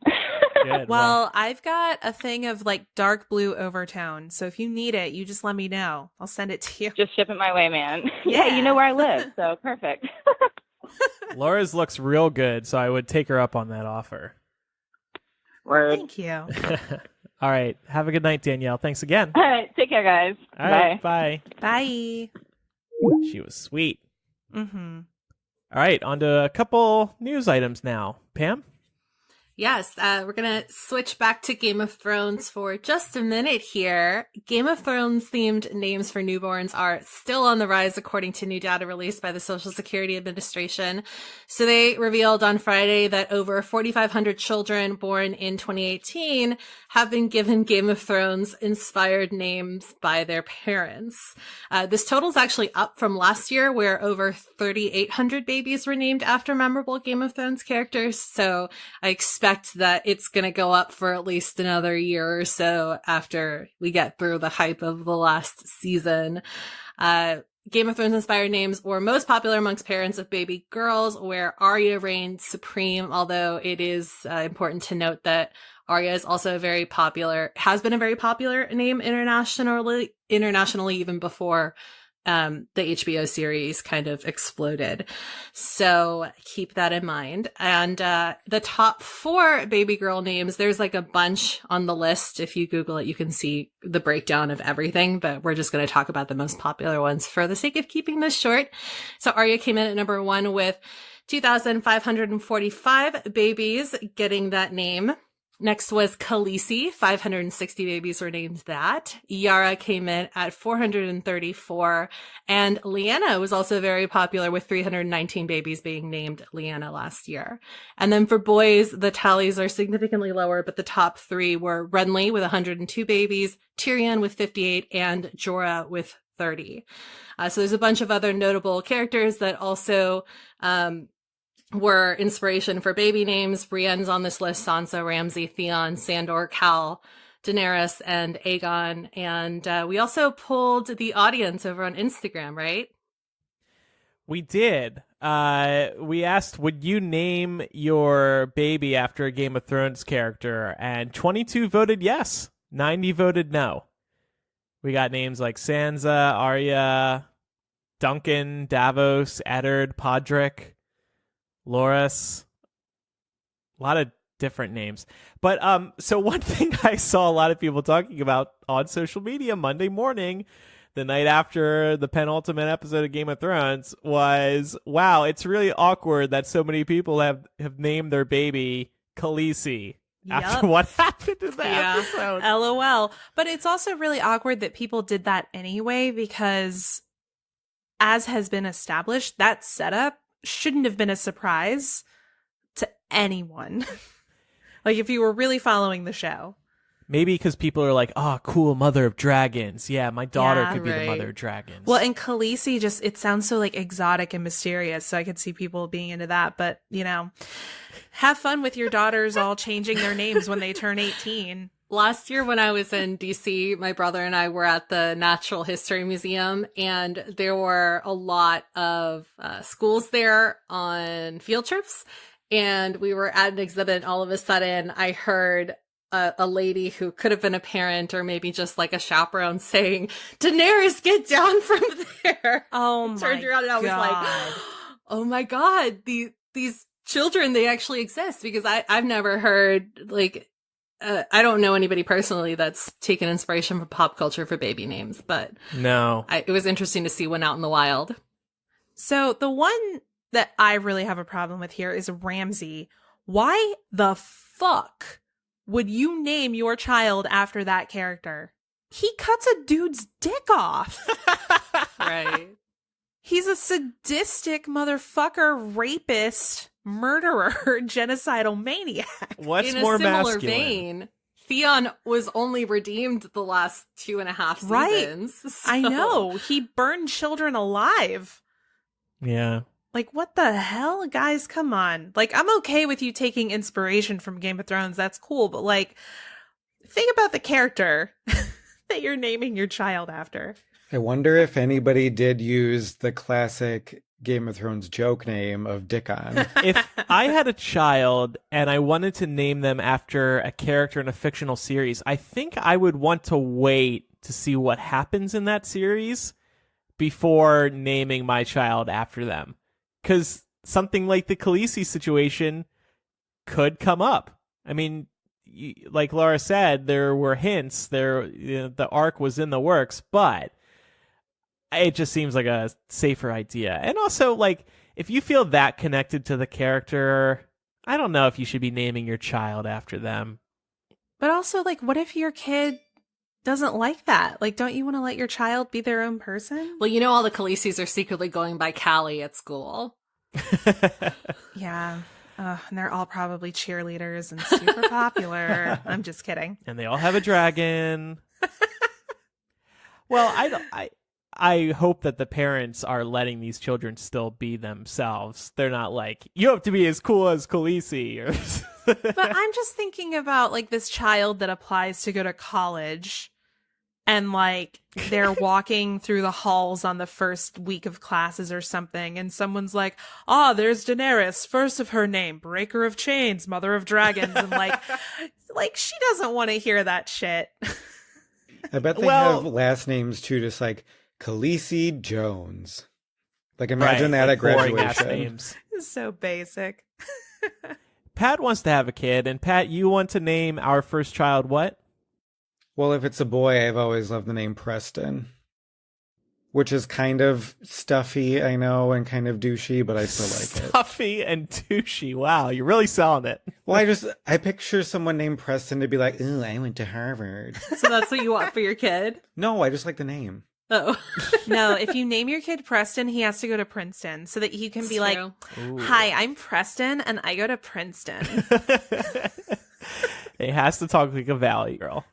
Good. Well, I've got a thing of like dark blue overtone. So if you need it, you just let me know. I'll send it to you. Just ship it my way, man. Yeah. Yeah, you know where I live, so perfect. Laura's looks real good, so I would take her up on that offer. Word. Thank you. All right. Have a good night, Danielle. Thanks again. All right, take care, guys. All right. Bye. Bye. She was sweet. Mm-hmm. All right. On to a couple news items now. Pam? Yes, we're going to switch back to Game of Thrones for just a minute here. Game of Thrones themed names for newborns are still on the rise, according to new data released by the Social Security Administration. So they revealed on Friday that over 4,500 children born in 2018 have been given Game of Thrones inspired names by their parents. This total is actually up from last year, where over 3,800 babies were named after memorable Game of Thrones characters. So I expect expect that it's going to go up for at least another year or so after we get through the hype of the last season. Game of Thrones inspired names were most popular amongst parents of baby girls, where Arya reigned supreme, although it is important to note that Arya is also has been a very popular name internationally even before the HBO series kind of exploded. So keep that in mind. And the top 4 baby girl names, there's like a bunch on the list. If you Google it, you can see the breakdown of everything, but we're just going to talk about the most popular ones for the sake of keeping this short. So Arya came in at number 1 with 2,545 babies getting that name. Next was Khaleesi. 560 babies were named that. Yara came in at 434. And Lyanna was also very popular with 319 babies being named Lyanna last year. And then for boys, the tallies are significantly lower, but the top 3 were Renly with 102 babies, Tyrion with 58, and Jorah with 30. So there's a bunch of other notable characters that also were inspiration for baby names. Brienne's on this list: Sansa, Ramsay, Theon, Sandor, Cal, Daenerys, and Aegon. And we also polled the audience over on Instagram, right? We did. We asked, would you name your baby after a Game of Thrones character? And 22 voted yes. 90 voted no. We got names like Sansa, Arya, Duncan, Davos, Eddard, Podrick, Loras, a lot of different names. But so one thing I saw a lot of people talking about on social media Monday morning, the night after the penultimate episode of Game of Thrones, was, wow, it's really awkward that so many people have named their baby Khaleesi after what happened in the episode. LOL. But it's also really awkward that people did that anyway, because as has been established, that setup shouldn't have been a surprise to anyone. Like, if you were really following the show. Maybe because people are like, oh, cool, mother of dragons. Yeah, my daughter could be the mother of dragons. Well, and Khaleesi it sounds so like exotic and mysterious, so I could see people being into that. But, have fun with your daughters all changing their names when they turn 18. Last year when I was in DC, my brother and I were at the Natural History Museum, and there were a lot of schools there on field trips. And we were at an exhibit, and all of a sudden I heard a lady who could have been a parent or maybe just like a chaperone saying, "Daenerys, get down from there." Oh my God. Turned around and I was like, oh my God, these children, they actually exist, because I've never heard, like, I don't know anybody personally that's taken inspiration from pop culture for baby names, but no, it was interesting to see one out in the wild. So the one that I really have a problem with here is Ramsay. Why the fuck would you name your child after that character? He cuts a dude's dick off. Right. He's a sadistic motherfucker, rapist, murderer, genocidal maniac. What's in more a similar masculine? vein, Theon was only redeemed the last 2.5 seasons. Right. So. I know. He burned children alive. Yeah. Like, what the hell? Guys, come on. Like, I'm okay with you taking inspiration from Game of Thrones. That's cool. But, like, think about the character that you're naming your child after. I wonder if anybody did use the classic Game of Thrones joke name of Dickon. If I had a child and I wanted to name them after a character in a fictional series, I think I would want to wait to see what happens in that series before naming my child after them. Because something like the Khaleesi situation could come up. I mean, like Laura said, there were hints. The arc was in the works, but it just seems like a safer idea. And also, like, if you feel that connected to the character, I don't know if you should be naming your child after them. But also, like, what if your kid doesn't like that? Like, don't you want to let your child be their own person? Well, all the Khaleesi's are secretly going by Callie at school. Yeah. And they're all probably cheerleaders and super popular. I'm just kidding. And they all have a dragon. Well, I hope that the parents are letting these children still be themselves. They're not like, you have to be as cool as Khaleesi. But I'm just thinking about like this child that applies to go to college and like they're walking through the halls on the first week of classes or something. And someone's like, there's Daenerys, first of her name, breaker of chains, mother of dragons. And like she doesn't want to hear that shit. I bet they have last names too, just like Khaleesi Jones. Like imagine that at graduation. Names. It's so basic. Pat wants to have a kid, and Pat, you want to name our first child what? Well, if it's a boy, I've always loved the name Preston, which is kind of stuffy, I know, and kind of douchey, but I still like it. Stuffy and douchey. Wow, you're really selling it. Well, I picture someone named Preston to be like, ooh, I went to Harvard. So that's what you want for your kid? No, I just like the name. Oh. No, if you name your kid Preston, he has to go to Princeton so that he can be like, hi, I'm Preston and I go to Princeton. It has to talk like a Valley girl.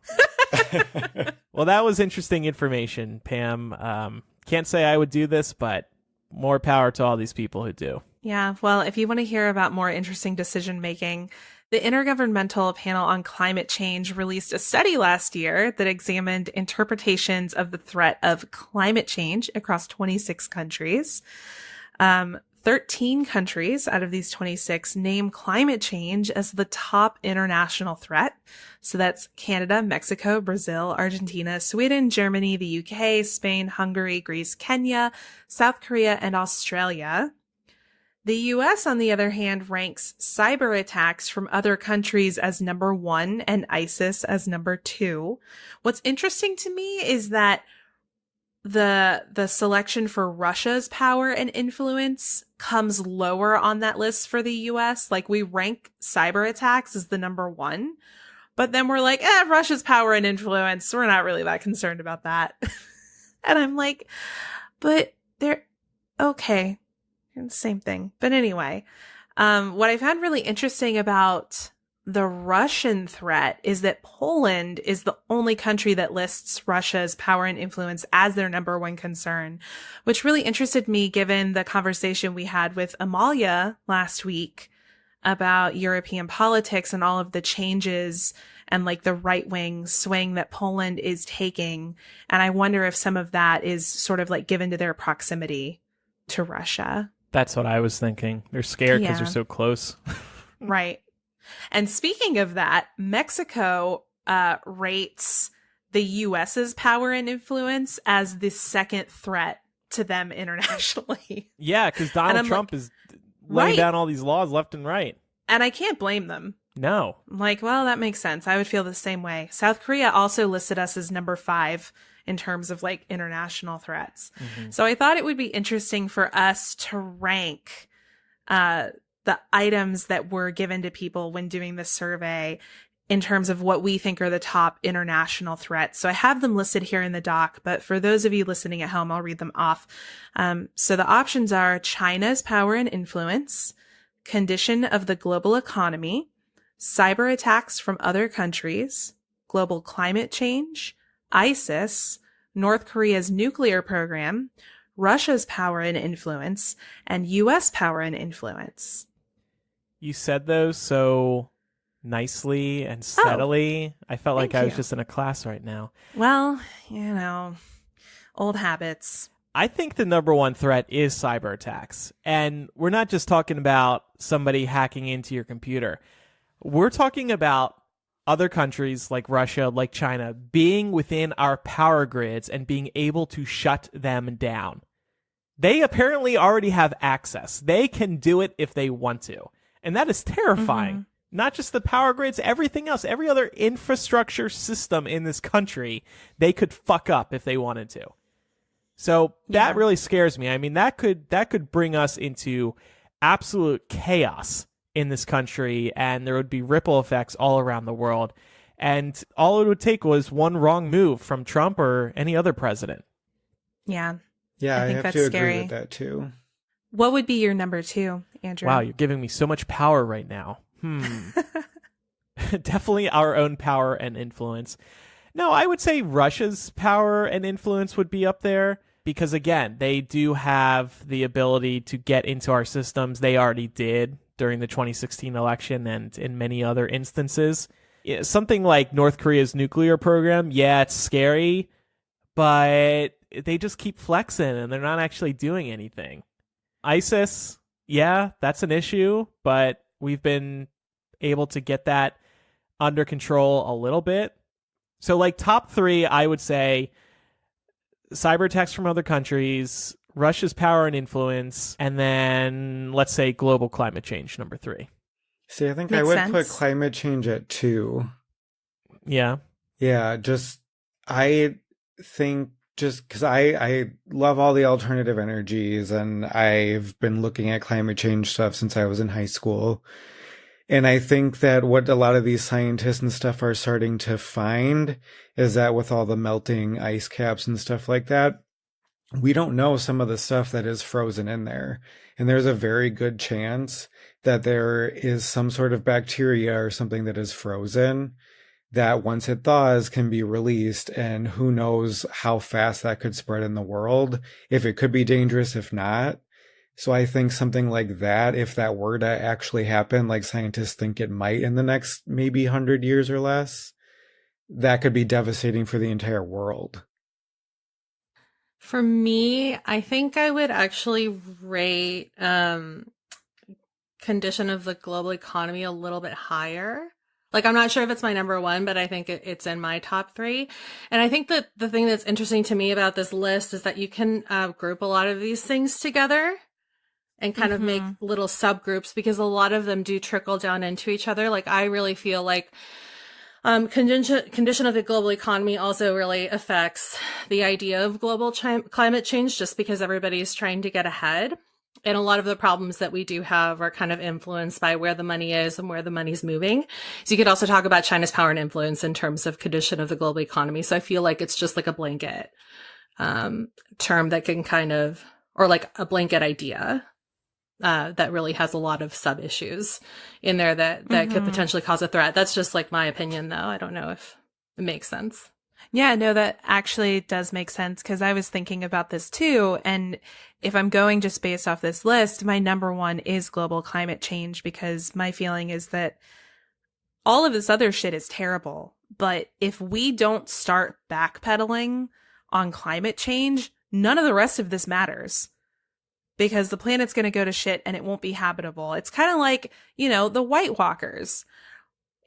Well, that was interesting information, Pam. Can't say I would do this, but more power to all these people who do. Yeah, well, if you want to hear about more interesting decision making, the Intergovernmental Panel on Climate Change released a study last year that examined interpretations of the threat of climate change across 26 countries. 13 countries out of these 26 name climate change as the top international threat. So that's Canada, Mexico, Brazil, Argentina, Sweden, Germany, the UK, Spain, Hungary, Greece, Kenya, South Korea, and Australia. The US, on the other hand, ranks cyber attacks from other countries as number 1 and ISIS as number 2. What's interesting to me is that the selection for Russia's power and influence comes lower on that list for the US. Like we rank cyber attacks as the number 1, but then we're like, Russia's power and influence, we're not really that concerned about that. And I'm like, but they're okay. Same thing. But anyway, what I found really interesting about the Russian threat is that Poland is the only country that lists Russia's power and influence as their number 1 concern, which really interested me given the conversation we had with Amalia last week about European politics and all of the changes and like the right-wing swing that Poland is taking. And I wonder if some of that is sort of like given to their proximity to Russia. That's what I was thinking. They're scared because they're so close. Right. And speaking of that, Mexico rates the U.S.'s power and influence as the second threat to them internationally. Yeah, because Donald Trump is laying down all these laws left and right. And I can't blame them. No. I'm like, well, that makes sense. I would feel the same way. South Korea also listed us as number 5 in terms of like international threats. Mm-hmm. So I thought it would be interesting for us to rank the items that were given to people when doing this survey in terms of what we think are the top international threats. So I have them listed here in the doc, but for those of you listening at home, I'll read them off. So the options are China's power and influence, condition of the global economy, cyber attacks from other countries, global climate change, ISIS, North Korea's nuclear program, Russia's power and influence, and U.S. power and influence. You said those so nicely and steadily. I felt like I was just in a class right now. Well, old habits. I think the number 1 threat is cyber attacks. And we're not just talking about somebody hacking into your computer. We're talking about other countries like Russia, like China, being within our power grids and being able to shut them down. They apparently already have access. They can do it if they want to. And that is terrifying. Mm-hmm. Not just the power grids, everything else, every other infrastructure system in this country, they could fuck up if they wanted to. So that really scares me. I mean, that could bring us into absolute chaos in this country, and there would be ripple effects all around the world. And all it would take was one wrong move from Trump or any other president. Yeah. Yeah, I think have that's to scary. agree with that too. What would be your number 2, Andrew? Wow, you're giving me so much power right now. Definitely our own power and influence. No, I would say Russia's power and influence would be up there. because again, they do have the ability to get into our systems. They already did during the 2016 election and in many other instances. Something like North Korea's nuclear program, yeah, it's scary, but they just keep flexing and they're not actually doing anything. ISIS, yeah, that's an issue, but we've been able to get that under control a little bit. So like top 3, I would say cyber attacks from other countries, Russia's power and influence, and then let's say global climate change, number 3. See, I think Makes I would sense. put climate change at 2. Yeah. Yeah, I think just because I love all the alternative energies, and I've been looking at climate change stuff since I was in high school. And I think that what a lot of these scientists and stuff are starting to find is that with all the melting ice caps and stuff like that, we don't know some of the stuff that is frozen in there. And there's a very good chance that there is some sort of bacteria or something that is frozen that once it thaws can be released, and who knows how fast that could spread in the world, if it could be dangerous, if not. So I think something like that, if that were to actually happen, like scientists think it might in the next maybe 100 years or less, that could be devastating for the entire world. For me, I think I would actually rate condition of the global economy a little bit higher. Like, I'm not sure if it's my number 1, but I think it's in my top 3. And I think that the thing that's interesting to me about this list is that you can group a lot of these things together and kind of make little subgroups, because a lot of them do trickle down into each other. Like, I really feel like condition of the global economy also really affects the idea of global climate change, just because everybody's trying to get ahead. And a lot of the problems that we do have are kind of influenced by where the money is and where the money's moving. So you could also talk about China's power and influence in terms of condition of the global economy. So I feel like it's just like a blanket term that can kind of, or like a blanket idea that really has a lot of sub issues in there that could potentially cause a threat. That's just like my opinion, though. I don't know if it makes sense. Yeah, no, that actually does make sense, because I was thinking about this too. And if I'm going just based off this list, my number 1 is global climate change, because my feeling is that all of this other shit is terrible. But if we don't start backpedaling on climate change, none of the rest of this matters, because the planet's going to go to shit and it won't be habitable. It's kind of like, the White Walkers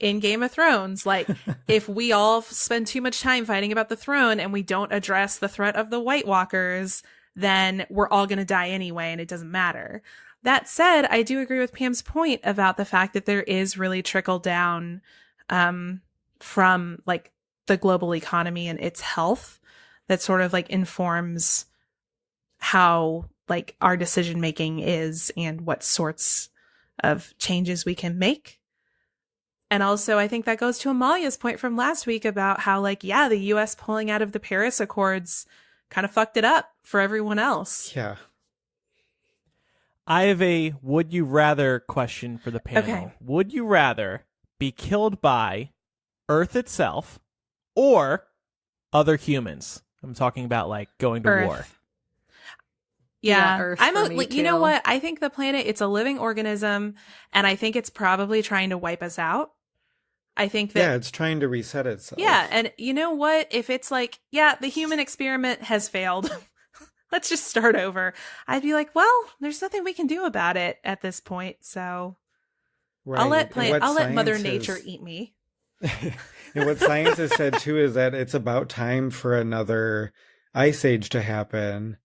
in Game of Thrones. Like, if we all spend too much time fighting about the throne and we don't address the threat of the White Walkers, then we're all going to die anyway, and it doesn't matter. That said, I do agree with Pam's point about the fact that there is really trickle down from like the global economy and its health that sort of like informs how like our decision making is and what sorts of changes we can make. And also, I think that goes to Amalia's point from last week about how, like, yeah, the U.S. pulling out of the Paris Accords kind of fucked it up for everyone else. Yeah. I have a would you rather question for the panel. Okay. Would you rather be killed by Earth itself or other humans? I'm talking about like going to Earth. war. Yeah, Earth I'm for me, like, you know too. what? I think the planet, it's a living organism, and I think it's probably trying to wipe us out. I think that Yeah, it's trying to reset itself. yeah, and you know what? If it's like, yeah, the human experiment has failed. Let's just start over. I'd be like, well, there's nothing we can do about it at this point, so Right. I'll let And what Mother science Nature is- eat me. And what science has said too is that it's about time for another ice age to happen.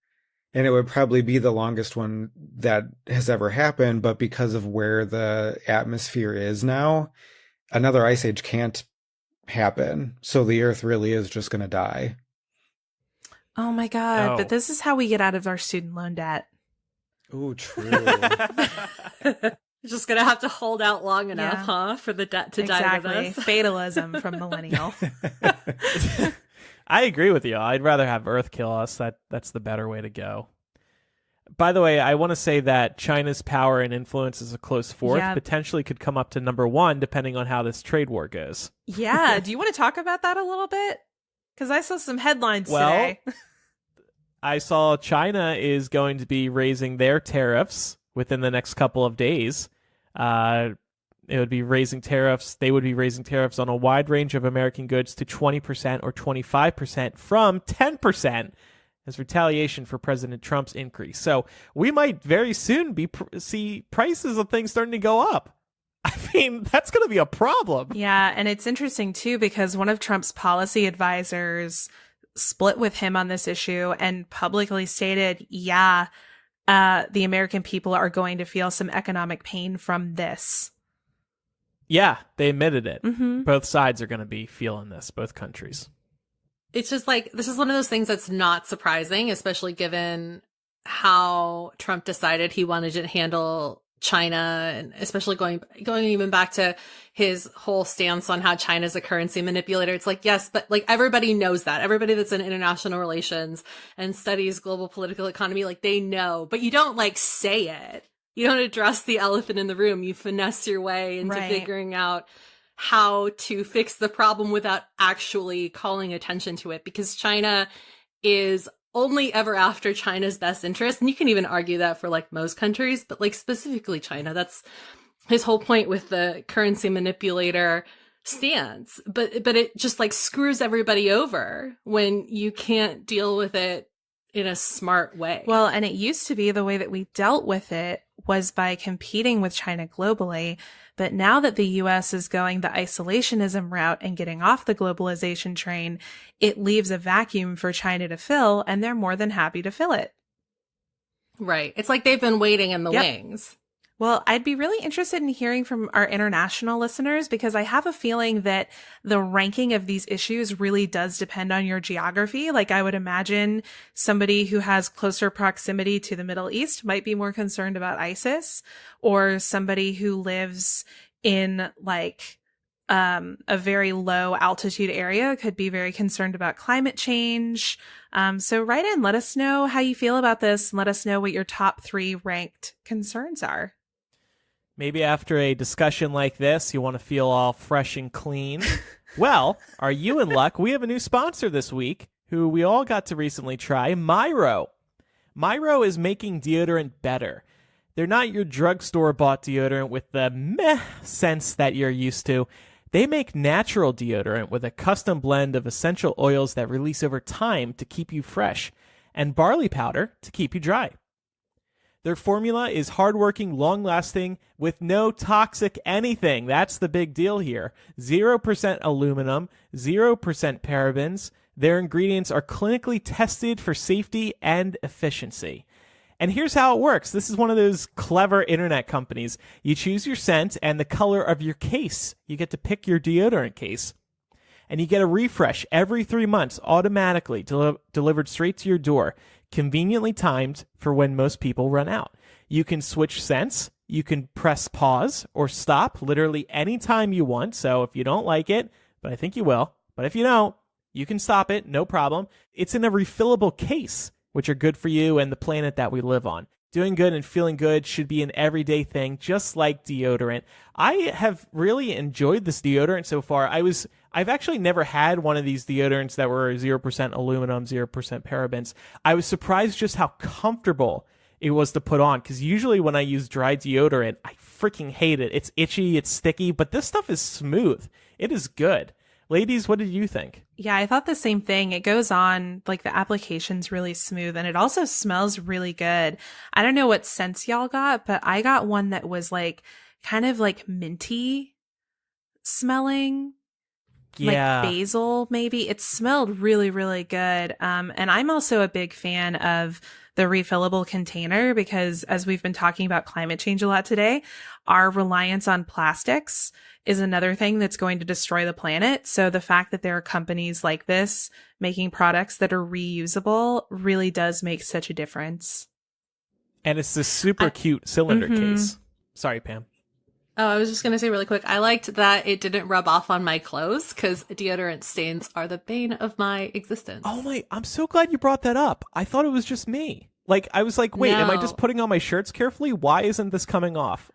And it would probably be the longest one that has ever happened. But because of where the atmosphere is now, another ice age can't happen. So the Earth really is just going to die. Oh my God, Oh. but this is how we get out of our student loan debt. Ooh, true. You're just gonna have to hold out long enough, Yeah. huh, for the debt to die with Exactly. us. Fatalism from Millennial. I agree with you. I'd rather have Earth kill us. That's the better way to go. By the way, I want to say that China's power and influence is a close fourth. Yeah. Potentially could come up to number 1 depending on how this trade war goes. Yeah. Do you want to talk about that a little bit? Because I saw some headlines Well, today. I saw China is going to be raising their tariffs within the next couple of days. It would be raising tariffs. They would be raising tariffs on a wide range of American goods to 20% or 25% from 10% as retaliation for President Trump's increase. So we might very soon see prices of things starting to go up. I mean, that's going to be a problem. Yeah, and it's interesting, too, because one of Trump's policy advisors split with him on this issue and publicly stated, the American people are going to feel some economic pain from this. Yeah, they admitted it. Mm-hmm. Both sides are going to be feeling this, both countries. It's just like, this is one of those things that's not surprising, especially given how Trump decided he wanted to handle China, and especially going even back to his whole stance on how China's a currency manipulator. It's like, yes, but like everybody knows that. Everybody that's in international relations and studies global political economy, like they know, but you don't like say it. You don't address the elephant in the room. You finesse your way into figuring out how to fix the problem without actually calling attention to it, because China is only ever after China's best interest. And you can even argue that for like most countries, but like specifically China. That's his whole point with the currency manipulator stance. But it just like screws everybody over when you can't deal with it in a smart way. Well, and it used to be the way that we dealt with it was by competing with China globally. But now that the U.S. is going the isolationism route and getting off the globalization train, it leaves a vacuum for China to fill, and they're more than happy to fill it. Right. It's like they've been waiting in the wings. Well, I'd be really interested in hearing from our international listeners, because I have a feeling that the ranking of these issues really does depend on your geography. Like I would imagine somebody who has closer proximity to the Middle East might be more concerned about ISIS, or somebody who lives in like a very low altitude area could be very concerned about climate change. So write in, let us know how you feel about this, and let us know what your top 3 ranked concerns are. Maybe after a discussion like this, you want to feel all fresh and clean. Well, are you in luck? We have a new sponsor this week who we all got to recently try, Myro. Myro is making deodorant better. They're not your drugstore bought deodorant with the meh sense that you're used to. They make natural deodorant with a custom blend of essential oils that release over time to keep you fresh, and barley powder to keep you dry. Their formula is hardworking, long-lasting, with no toxic anything. That's the big deal here. 0% aluminum, 0% parabens. Their ingredients are clinically tested for safety and efficiency. And here's how it works. This is one of those clever internet companies. You choose your scent and the color of your case. You get to pick your deodorant case. And you get a refresh every 3 months automatically delivered straight to your door, conveniently timed for when most people run out. You can switch scents. You can press pause or stop literally anytime you want. So if you don't like it, but I think you will, but if you don't, you can stop it, no problem. It's in a refillable case, which are good for you and the planet that we live on. Doing good and feeling good should be an everyday thing, just like deodorant. I have really enjoyed this deodorant so far. I've actually never had one of these deodorants that were 0% aluminum, 0% parabens. I was surprised just how comfortable it was to put on, because usually when I use dry deodorant, I freaking hate it. It's itchy, it's sticky, but this stuff is smooth. It is good. Ladies, what did you think? Yeah, I thought the same thing. It goes on, like the application's really smooth, and it also smells really good. I don't know what scents y'all got, but I got one that was like kind of like minty smelling. Yeah. Like basil, maybe. It smelled really, really good. And I'm also a big fan of the refillable container, because as we've been talking about climate change a lot today, our reliance on plastics is another thing that's going to destroy the planet. So the fact that there are companies like this making products that are reusable really does make such a difference. And it's this super cute cylinder case. Sorry, Pam. Oh, I was just going to say really quick, I liked that it didn't rub off on my clothes, because deodorant stains are the bane of my existence. Oh my, I'm so glad you brought that up. I thought it was just me. Like, I was like, wait, am I just putting on my shirts carefully? Why isn't this coming off?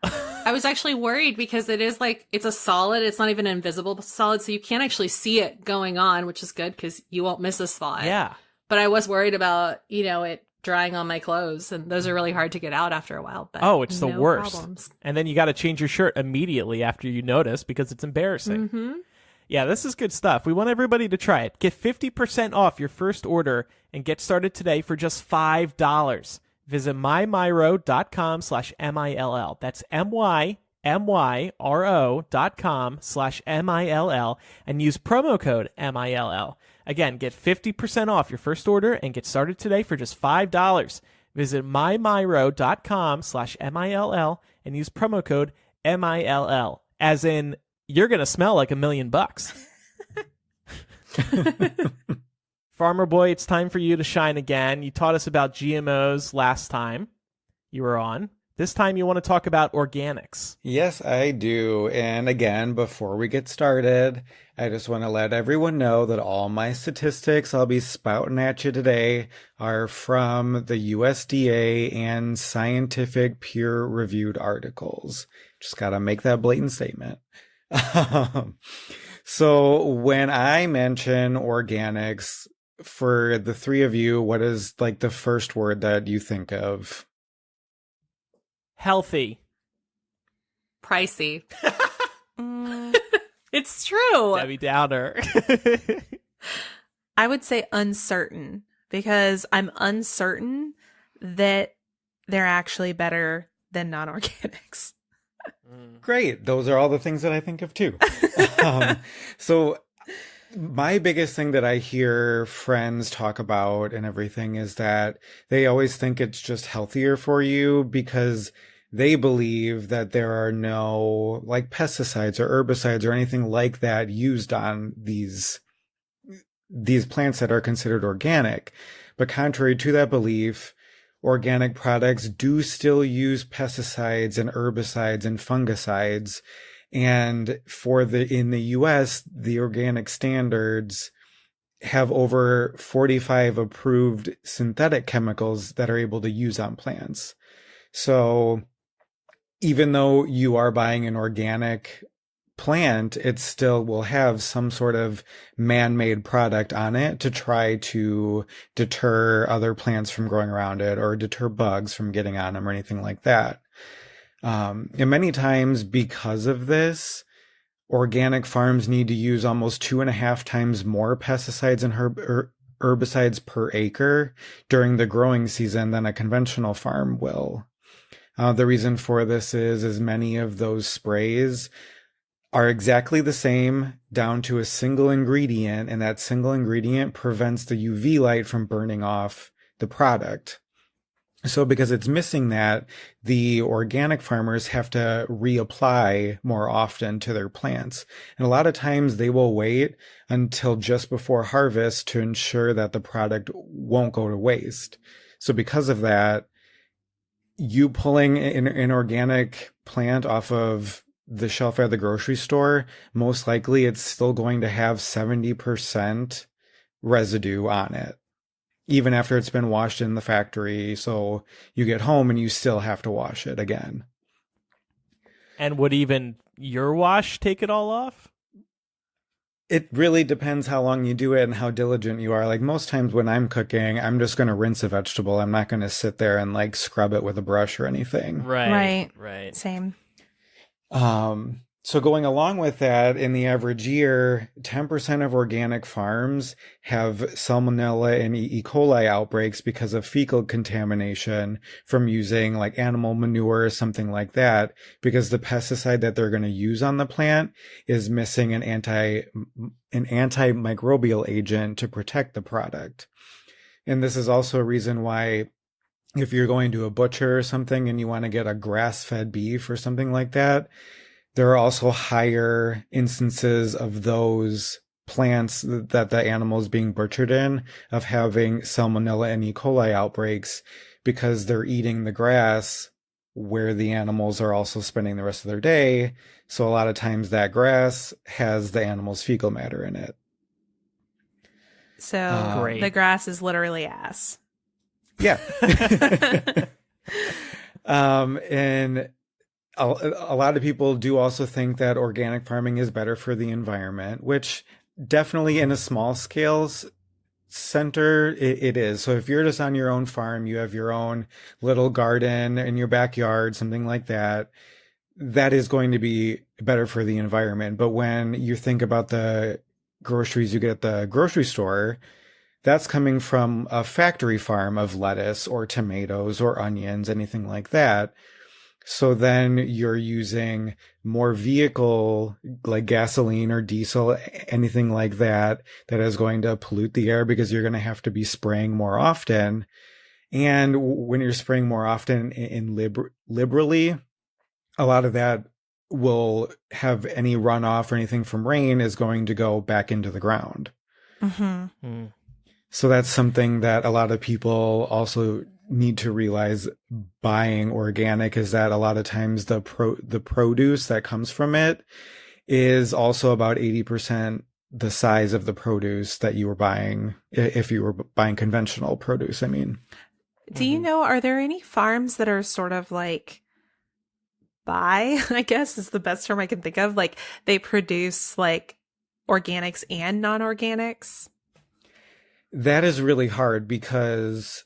I was actually worried, because it is like, it's a solid. It's not even invisible solid, so you can't actually see it going on, which is good because you won't miss a spot. Yeah. but I was worried about, it drying on my clothes, and those are really hard to get out after a while. But it's the worst. Problems. And then you got to change your shirt immediately after you notice because it's embarrassing. Mm-hmm. Yeah, this is good stuff. We want everybody to try it. Get 50% off your first order and get started today for just $5. Visit mymyro.com/MILL. That's MYMYRO.com/MILL and use promo code MILL. Again, get 50% off your first order and get started today for just $5. Visit mymyro.com/MILL and use promo code MILL. As in, you're going to smell like $1 million. Farmer Boy, it's time for you to shine again. You taught us about GMOs last time you were on. This time you want to talk about organics. Yes, I do. And again, before we get started, I just want to let everyone know that all my statistics I'll be spouting at you today are from the USDA and scientific peer-reviewed articles. Just got to make that blatant statement. So when I mention organics, for the three of you, what is like the first word that you think of? Healthy. Pricey. It's true. Debbie Downer. I would say uncertain, because I'm uncertain that they're actually better than non-organics. Great. Those are all the things that I think of too. So my biggest thing that I hear friends talk about and everything is that they always think it's just healthier for you because they believe that there are no like pesticides or herbicides or anything like that used on these plants that are considered organic. But contrary to that belief, organic products do still use pesticides and herbicides and fungicides. And in the US, the organic standards have over 45 approved synthetic chemicals that are able to use on plants. So even though you are buying an organic plant, it still will have some sort of man-made product on it to try to deter other plants from growing around it or deter bugs from getting on them or anything like that. And many times because of this, organic farms need to use almost 2.5 times more pesticides and herbicides per acre during the growing season than a conventional farm will. The reason for this is many of those sprays are exactly the same down to a single ingredient, and that single ingredient prevents the UV light from burning off the product. So because it's missing that, the organic farmers have to reapply more often to their plants. And a lot of times they will wait until just before harvest to ensure that the product won't go to waste. So because of that, you pulling an organic plant off of the shelf at the grocery store, most likely it's still going to have 70% residue on it, even after it's been washed in the factory. So you get home and you still have to wash it again. And would even your wash take it all off? It really depends how long you do it and how diligent you are. Like most times when I'm cooking, I'm just going to rinse a vegetable. I'm not going to sit there and like scrub it with a brush or anything. Right. Same. So going along with that, in the average year, 10% of organic farms have salmonella and E. coli outbreaks because of fecal contamination from using like animal manure or something like that, because the pesticide that they're going to use on the plant is missing an antimicrobial agent to protect the product. And this is also a reason why if you're going to a butcher or something and you want to get a grass-fed beef or something like that, there are also higher instances of those plants that the animal is being butchered in of having salmonella and E. coli outbreaks because they're eating the grass where the animals are also spending the rest of their day. So a lot of times that grass has the animal's fecal matter in it. So Great. The grass is literally ass. Yeah. And a lot of people do also think that organic farming is better for the environment, which definitely in a small scale center, it is. So if you're just on your own farm, you have your own little garden in your backyard, something like that, that is going to be better for the environment. But when you think about the groceries you get at the grocery store, that's coming from a factory farm of lettuce or tomatoes or onions, anything like that. So then you're using more vehicle, like gasoline or diesel, anything like that, that is going to pollute the air because you're going to have to be spraying more often. And when you're spraying more often in liberally, a lot of that will have any runoff or anything from rain is going to go back into the ground. Mm-hmm. So that's something that a lot of people also need to realize buying organic, is that a lot of times the produce that comes from it is also about 80% the size of the produce that you were buying if you were buying conventional produce. I mean, do you know, are there any farms that are sort of like I guess is the best term I can think of, like they produce like organics and non-organics? That is really hard because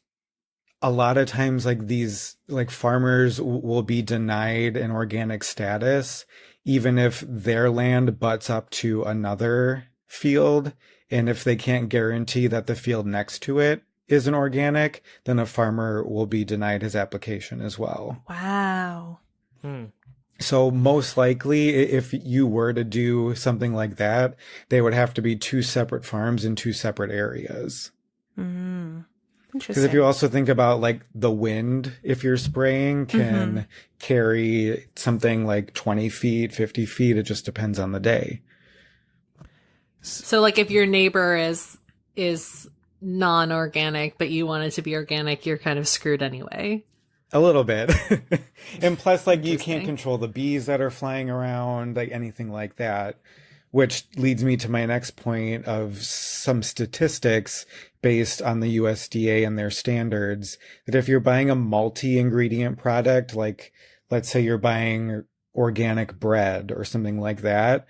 a lot of times like these like farmers will be denied an organic status even if their land butts up to another field, and if they can't guarantee that the field next to it is an organic, then a farmer will be denied his application as well. Wow. So most likely, if you were to do something like that, they would have to be two separate farms in two separate areas. Because if you also think about like the wind, if you're spraying, can carry something like 20 feet, 50 feet. It just depends on the day. So like if your neighbor is non-organic, but you want it to be organic, you're kind of screwed anyway. A little bit. And plus, like, you can't control the bees that are flying around, like anything like that, which leads me to my next point of some statistics based on the USDA and their standards, that if you're buying a multi-ingredient product, like let's say you're buying organic bread or something like that,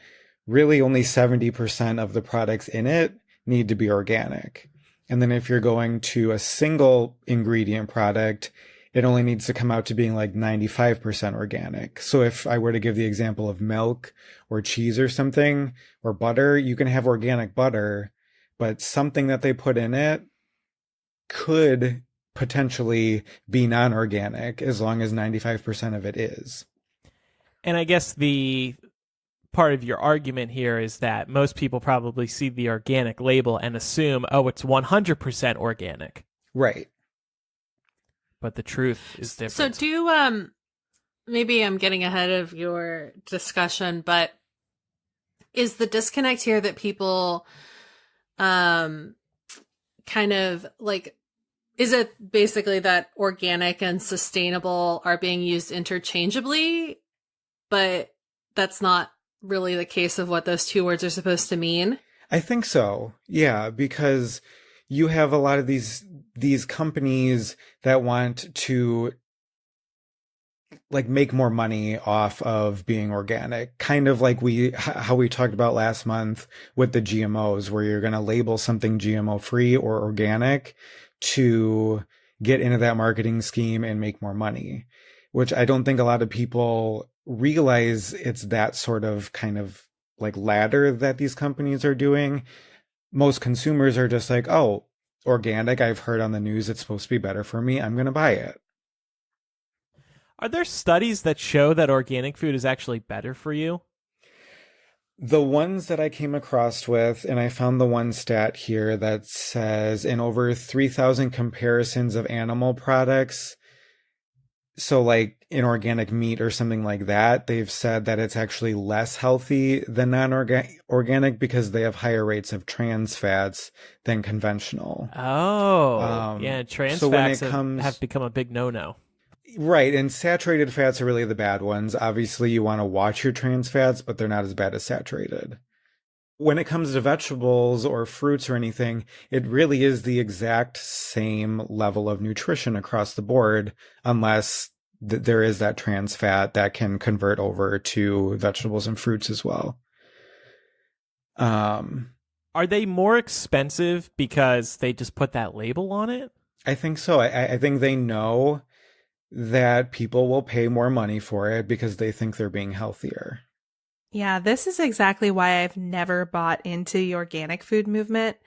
really only 70% of the products in it need to be organic. And then if you're going to a single ingredient product, it only needs to come out to being like 95% organic. So if I were to give the example of milk or cheese or something, or butter, you can have organic butter, but something that they put in it could potentially be non-organic as long as 95% of it is. And I guess the part of your argument here is that most people probably see the organic label and assume, oh, it's 100% organic. Right. But the truth is different. So do, maybe I'm getting ahead of your discussion, but is the disconnect here that people, kind of like, is it basically that organic and sustainable are being used interchangeably, but that's not really the case of what those two words are supposed to mean? I think so. Yeah, because you have a lot of these companies that want to like make more money off of being organic, kind of like how we talked about last month with the GMOs, where you're going to label something GMO free or organic to get into that marketing scheme and make more money, which I don't think a lot of people realize it's that sort of kind of like ladder that these companies are doing. Most consumers are just like, oh, organic, I've heard on the news it's supposed to be better for me, I'm going to buy it. Are there studies that show that organic food is actually better for you? The ones that I came across with, and I found the one stat here that says in over 3,000 comparisons of animal products, so like in organic meat or something like that, they've said that it's actually less healthy than non-organic because they have higher rates of trans fats than conventional. Oh, yeah, trans fats have become a big no-no. Right, and saturated fats are really the bad ones. Obviously, you want to watch your trans fats, but they're not as bad as saturated. When it comes to vegetables or fruits or anything, it really is the exact same level of nutrition across the board, unless there is that trans fat that can convert over to vegetables and fruits as well. Are Are they more expensive because they just put that label on it? I think so. I think they know that people will pay more money for it because they think they're being healthier. Yeah, this is exactly why I've never bought into the organic food movement.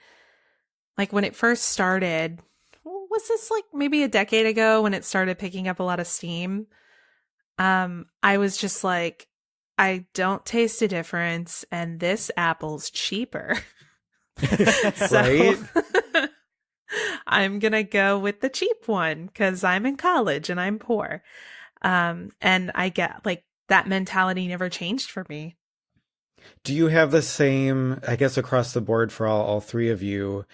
Like when it first started, was this like maybe a decade ago when it started picking up a lot of steam? I was just like, I don't taste a difference, and this apple's cheaper. Right? I'm going to go with the cheap one because I'm in college and I'm poor. And I get like that mentality never changed for me. Do you have the same, I guess, across the board for all three of you?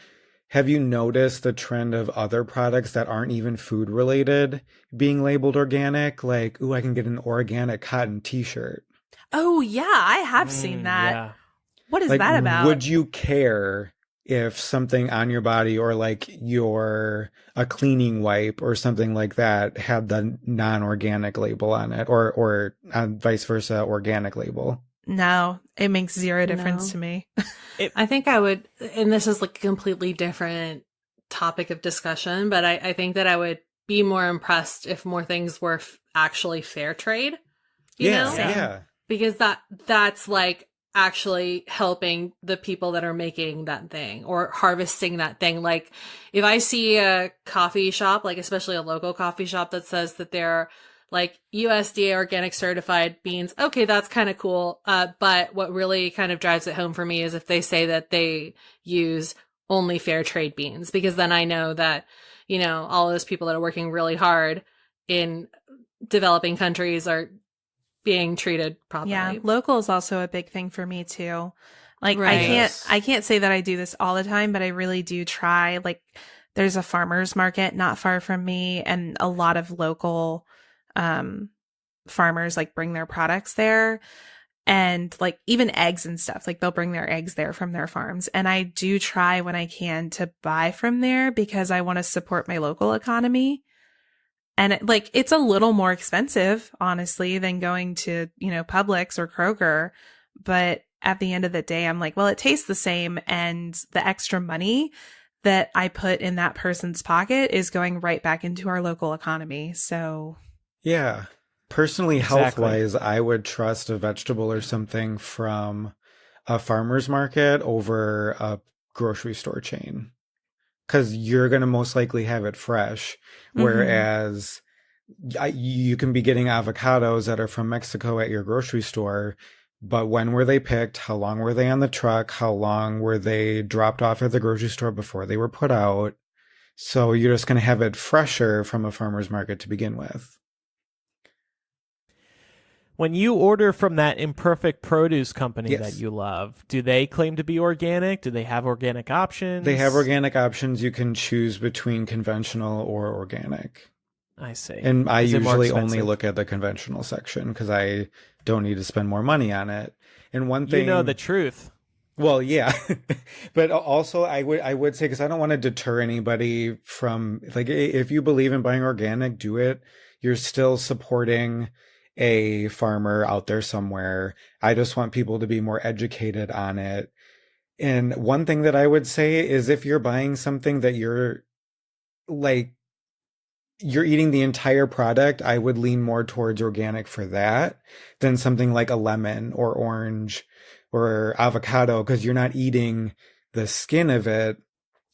Have you noticed the trend of other products that aren't even food related being labeled organic? Like, ooh, I can get an organic cotton t-shirt. Oh, yeah, I have seen that. Yeah. What is Like, that about? would you care if something on your body or like a cleaning wipe or something like that had the non-organic label on it or vice versa, organic label? No, it makes zero difference to me. I think I would, and this is like a completely different topic of discussion, but I think that I would be more impressed if more things were actually fair trade. You know? Yeah. Because that's like actually helping the people that are making that thing or harvesting that thing. Like if I see a coffee shop, like especially a local coffee shop that says that they're like USDA organic certified beans, okay, that's kind of cool. But what really kind of drives it home for me is if they say that they use only fair trade beans, because then I know that, you know, all those people that are working really hard in developing countries are being treated properly. Yeah, local is also a big thing for me too. Like Right. I can't say that I do this all the time, but I really do try. Like there's a farmer's market not far from me, and a lot of local farmers like bring their products there, and like even eggs and stuff, like they'll bring their eggs there from their farms. And I do try when I can to buy from there because I want to support my local economy. And it's a little more expensive, honestly, than going to, you know, Publix or Kroger. But at the end of the day, I'm like, well, it tastes the same. And the extra money that I put in that person's pocket is going right back into our local economy. So, Yeah. Personally, Exactly. health-wise, I would trust a vegetable or something from a farmer's market over a grocery store chain. Because you're going to most likely have it fresh. Whereas you can be getting avocados that are from Mexico at your grocery store. But when were they picked? How long were they on the truck? How long were they dropped off at the grocery store before they were put out? So you're just going to have it fresher from a farmer's market to begin with. When you order from that imperfect produce company Yes. that you love, do they claim to be organic? Do they have organic options? They have organic options. You can choose between conventional or organic. I see. And I Is it more usually only expensive? look at the conventional section because I don't need to spend more money on it. And one thing, You know the truth. well, yeah, but also I would say, because I don't want to deter anybody from, like, if you believe in buying organic, do it. You're still supporting a farmer out there somewhere. I just want people to be more educated on it. And one thing that I would say is if you're buying something that you're eating the entire product, I would lean more towards organic for that than something like a lemon or orange or avocado, because you're not eating the skin of it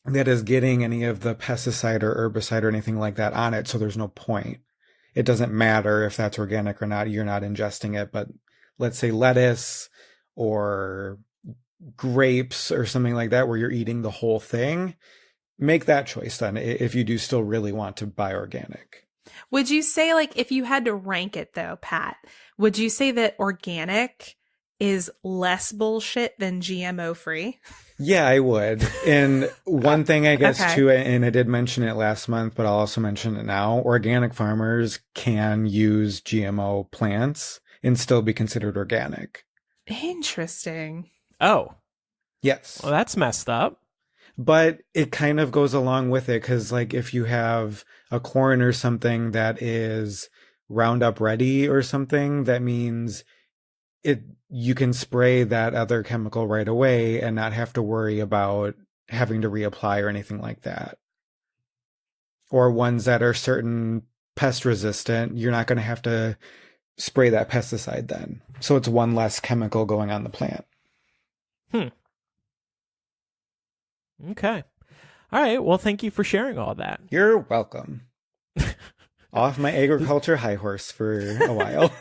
that is getting any of the pesticide or herbicide or anything like that on it. So there's no point. It doesn't matter if that's organic or not. You're not ingesting it. But let's say lettuce or grapes or something like that, where you're eating the whole thing, make that choice then if you do still really want to buy organic. Would you say, like, if you had to rank it though, Pat, would you say that organic is less bullshit than GMO free? Yeah, I would. And one thing I guess Okay. too, and I did mention it last month, but I'll also mention it now, organic farmers can use GMO plants and still be considered organic. Interesting. Oh, Yes. well, that's messed up. But it kind of goes along with it, because like if you have a corn or something that is Roundup ready or something, that means you can spray that other chemical right away and not have to worry about having to reapply or anything like that. Or ones that are certain pest resistant, you're not going to have to spray that pesticide then. So it's one less chemical going on the plant. Okay. All right. Well, thank you for sharing all that. You're welcome. Off my agriculture high horse for a while.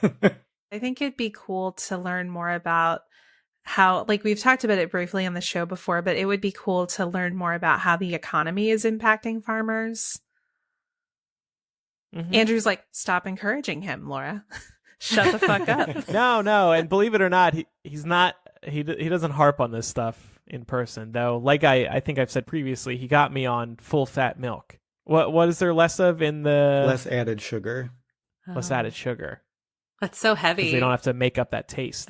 I think it'd be cool to learn more about how, like we've talked about it briefly on the show before, but it would be cool to learn more about how the economy is impacting farmers. Mm-hmm. Andrew's like, stop encouraging him, Laura. Shut the fuck up. No. And believe it or not, he doesn't harp on this stuff in person, though. Like I think I've said previously, he got me on full fat milk. What is there less of in the... Less added sugar. Less added sugar. That's so heavy. They don't have to make up that taste.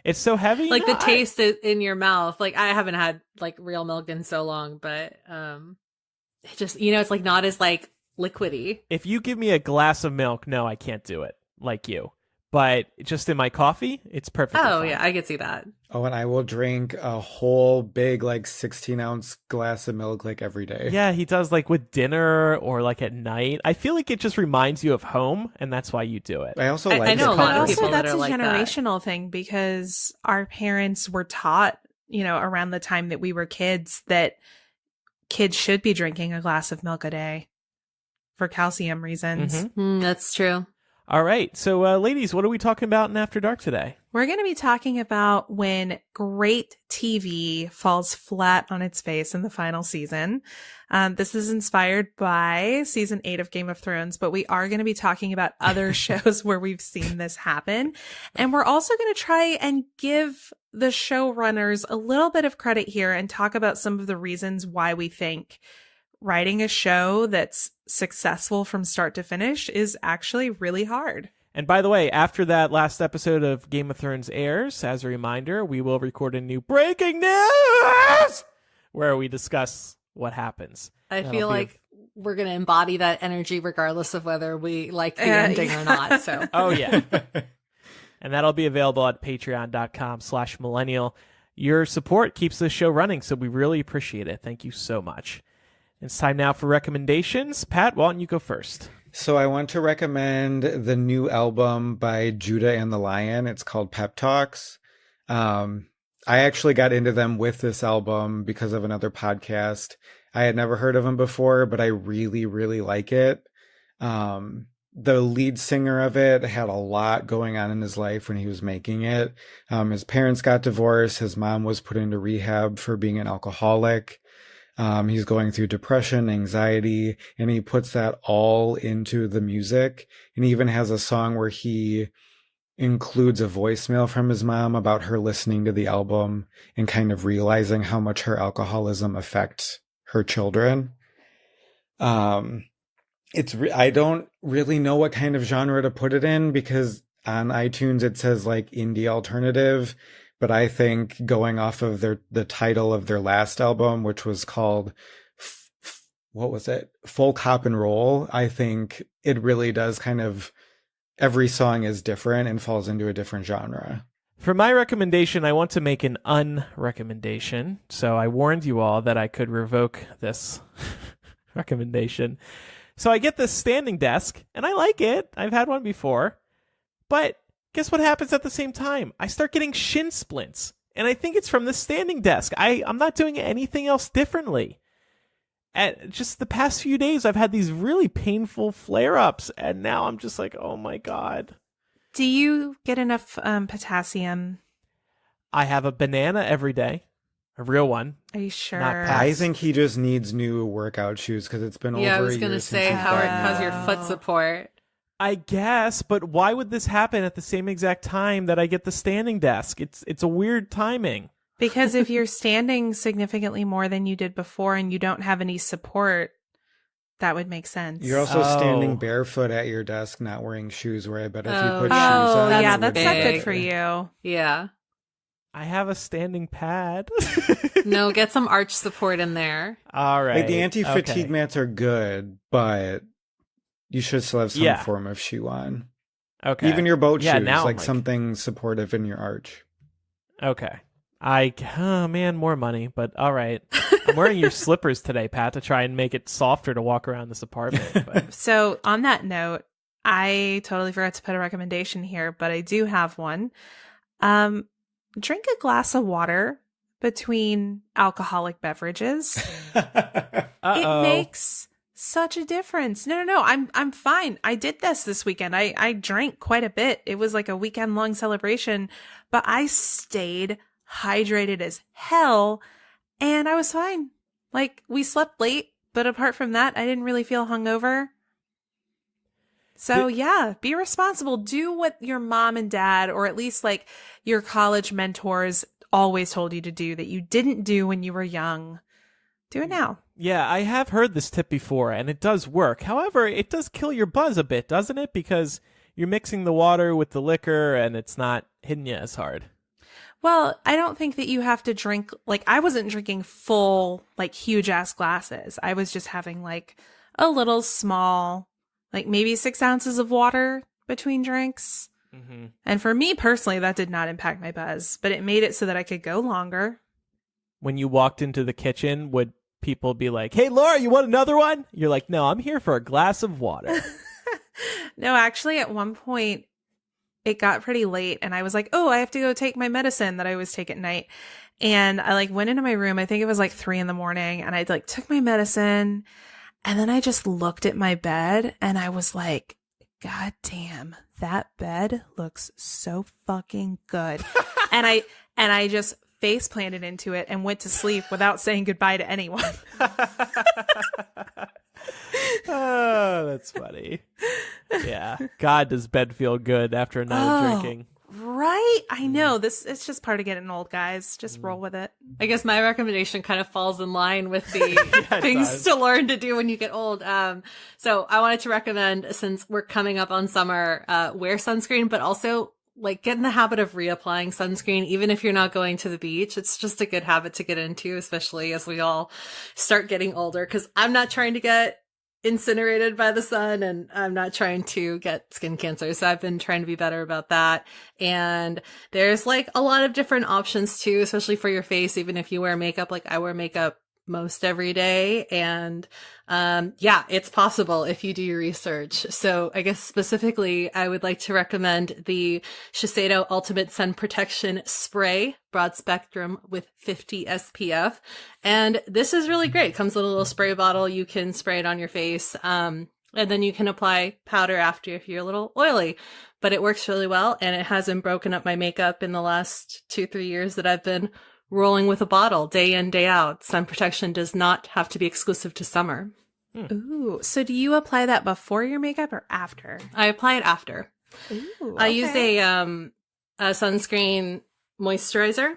It's so heavy. Like the taste in your mouth. Like I haven't had like real milk in so long, but it just, it's like not as like liquidy. If you give me a glass of milk, no, I can't do it like you. But just in my coffee, it's perfect. Oh, yeah, I could see that. Oh, and I will drink a whole big, like 16-ounce glass of milk like every day. Yeah, he does like with dinner or like at night. I feel like it just reminds you of home, and that's why you do it. I also like I know a lot of people that that's are a like generational thing because our parents were taught, around the time that we were kids, that kids should be drinking a glass of milk a day for calcium reasons. Mm-hmm. That's true. All right. So, ladies, what are we talking about in After Dark today? We're going to be talking about when great TV falls flat on its face in the final season. This is inspired by season 8 of Game of Thrones, but we are going to be talking about other shows where we've seen this happen. And we're also going to try and give the showrunners a little bit of credit here and talk about some of the reasons why we think writing a show that's successful from start to finish is actually really hard. And by the way, after that last episode of Game of Thrones airs, as a reminder, we will record a new Breaking News where we discuss what happens. I feel like we're going to embody that energy regardless of whether we like the ending or not. So. Oh, yeah. And that'll be available at patreon.com/millennial. Your support keeps this show running, so we really appreciate it. Thank you so much. It's time now for recommendations. Pat, why don't you go first? So I want to recommend the new album by Judah and the Lion. It's called Pep Talks. I actually got into them with this album because of another podcast. I had never heard of them before, but I really, really like it. The lead singer of it had a lot going on in his life when he was making it. His parents got divorced. His mom was put into rehab for being an alcoholic. He's going through depression, anxiety, and he puts that all into the music. And he even has a song where he includes a voicemail from his mom about her listening to the album and kind of realizing how much her alcoholism affects her children. I don't really know what kind of genre to put it in because on iTunes it says like indie alternative. But I think going off of the title of their last album, which was called, what was it? Folk Hop and Roll. I think it really does kind of, every song is different and falls into a different genre. For my recommendation, I want to make an unrecommendation. So I warned you all that I could revoke this recommendation. So I get this standing desk and I like it. I've had one before, but guess what happens at the same time? I start getting shin splints, and I think it's from the standing desk. I'm not doing anything else differently. At just the past few days, I've had these really painful flare-ups, and now I'm just like, oh my God. Do you get enough potassium? I have a banana every day, a real one. Are you sure? I think he just needs new workout shoes because it's been over a year. Yeah, I was going to say, how's your foot support? I guess, but why would this happen at the same exact time that I get the standing desk? It's a weird timing. Because if you're standing significantly more than you did before and you don't have any support, that would make sense. You're also standing barefoot at your desk, not wearing shoes, where I bet if you put shoes on... Oh, yeah, that's not good for you. Yeah. I have a standing pad. No, get some arch support in there. All right. Like the anti-fatigue mats are good, but... you should still have some form of shoe on. Okay. Even your boat shoes, now like something supportive in your arch. Okay. Oh man, more money, but all right. I'm wearing your slippers today, Pat, to try and make it softer to walk around this apartment. But... So on that note, I totally forgot to put a recommendation here, but I do have one. Drink a glass of water between alcoholic beverages. It makes such a difference. No. I'm fine. I did this weekend. I drank quite a bit. It was like a weekend long celebration, but I stayed hydrated as hell and I was fine. Like, we slept late, but apart from that, I didn't really feel hungover. So yeah, be responsible. Do what your mom and dad, or at least like your college mentors, always told you to do that you didn't do when you were young. Do it now. Yeah, I have heard this tip before, and it does work. However, it does kill your buzz a bit, doesn't it? Because you're mixing the water with the liquor, and it's not hitting you as hard. Well, I don't think that you have to drink, like, I wasn't drinking full, like, huge-ass glasses. I was just having, like, a little small, like, maybe 6 ounces of water between drinks. Mm-hmm. And for me personally, that did not impact my buzz, but it made it so that I could go longer. When you walked into the kitchen, would people be like, "Hey, Laura, you want another one?" You're like, "No, I'm here for a glass of water." No, actually, at one point, it got pretty late and I was like, "Oh, I have to go take my medicine that I always take at night." And I like went into my room. I think it was like 3 a.m. and I like took my medicine and then I just looked at my bed and I was like, "God damn, that bed looks so fucking good." and I just face planted into it and went to sleep without saying goodbye to anyone. Oh, that's funny. Yeah. God, does bed feel good after a night of drinking. Right? I know. It's just part of getting old, guys. Just roll with it. I guess my recommendation kind of falls in line with the things to learn to do when you get old. So I wanted to recommend, since we're coming up on summer, wear sunscreen, but also like get in the habit of reapplying sunscreen, even if you're not going to the beach. It's just a good habit to get into, especially as we all start getting older, because I'm not trying to get incinerated by the sun and I'm not trying to get skin cancer. So I've been trying to be better about that. And there's like a lot of different options too, especially for your face, even if you wear makeup. Like I wear makeup most every day. And yeah, it's possible if you do your research. So I guess specifically, I would like to recommend the Shiseido Ultimate Sun Protection Spray, broad spectrum with 50 SPF. And this is really great. It comes with a little spray bottle. You can spray it on your face. And then you can apply powder after if you're a little oily. But it works really well. And it hasn't broken up my makeup in the last 2-3 years that I've been rolling with a bottle day in, day out. Sun protection does not have to be exclusive to summer. Ooh. So do you apply that before your makeup or after? I apply it after. Ooh, I use a sunscreen moisturizer,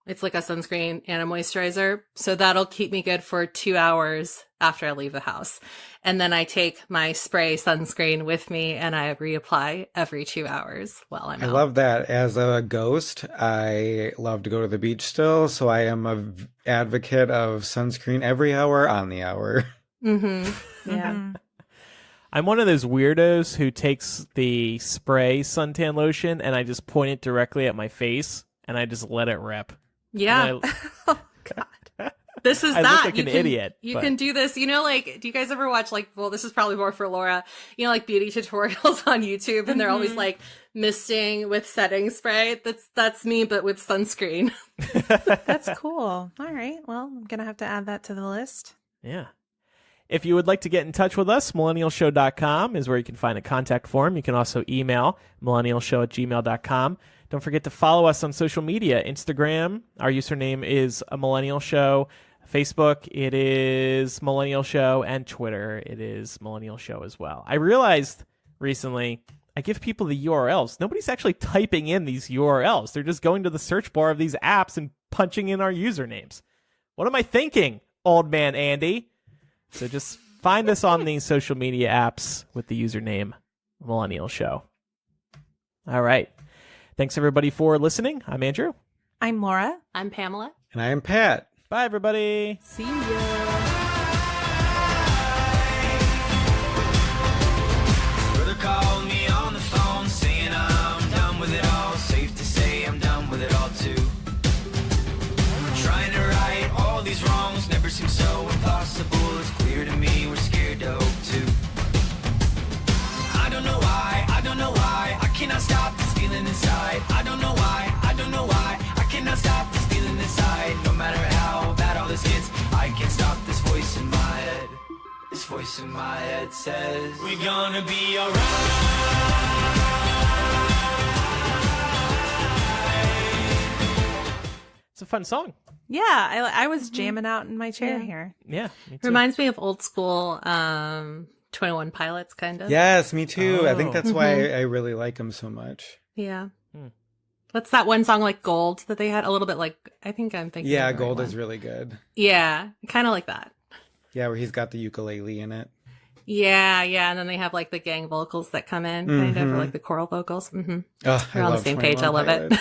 it's like a sunscreen and a moisturizer. So that'll keep me good for 2 hours after I leave the house. And then I take my spray sunscreen with me and I reapply every 2 hours while I'm out. I love that. As a ghost, I love to go to the beach still. So I am an advocate of sunscreen every hour on the hour. Mm-hmm. Yeah. Mm-hmm. I'm one of those weirdos who takes the spray suntan lotion and I just point it directly at my face and I just let it rip. Yeah. Oh, God. This is I that. look like an idiot. You can do this. You know, like, do you guys ever watch, like, well, this is probably more for Laura, you know, like beauty tutorials on YouTube, and they're always like misting with setting spray? That's me, but with sunscreen. That's cool. All right. Well, I'm going to have to add that to the list. Yeah. If you would like to get in touch with us, millennialshow.com is where you can find a contact form. You can also email millennialshow@gmail.com. Don't forget to follow us on social media. Instagram, our username is a Millennial Show. Facebook, it is Millennial Show. And Twitter, it is Millennial Show as well. I realized recently I give people the URLs. Nobody's actually typing in these URLs. They're just going to the search bar of these apps and punching in our usernames. What am I thinking, old man Andy? So just find us on these social media apps with the username Millennial Show. All right. Thanks, everybody, for listening. I'm Andrew. I'm Laura. I'm Pamela. And I am Pat. Bye, everybody. See ya. Brother called me on the never seemed so impossible. It's clear to me we're scared to hope too. I don't know why, I cannot stop this feeling inside. I don't know why, I cannot stop this feeling inside. No matter how bad all this gets, I can't stop this voice in my head. This voice in my head says, we're gonna be alright. It's a fun song. Yeah, I was jamming out in my chair here. Yeah, me too. Reminds me of old school 21 Pilots, kind of. Yes, me too. I think Oh. that's why I really like him so much. Yeah. What's that one song like Gold that they had? A little bit like, I think I'm thinking. Yeah, of the right Gold one. is really good. Yeah, kind of like that. Yeah, where he's got the ukulele in it. Yeah, and then they have like the gang vocals that come in, kind of, or like the choral vocals. Mm-hmm. Oh, We're on the same page. I love it.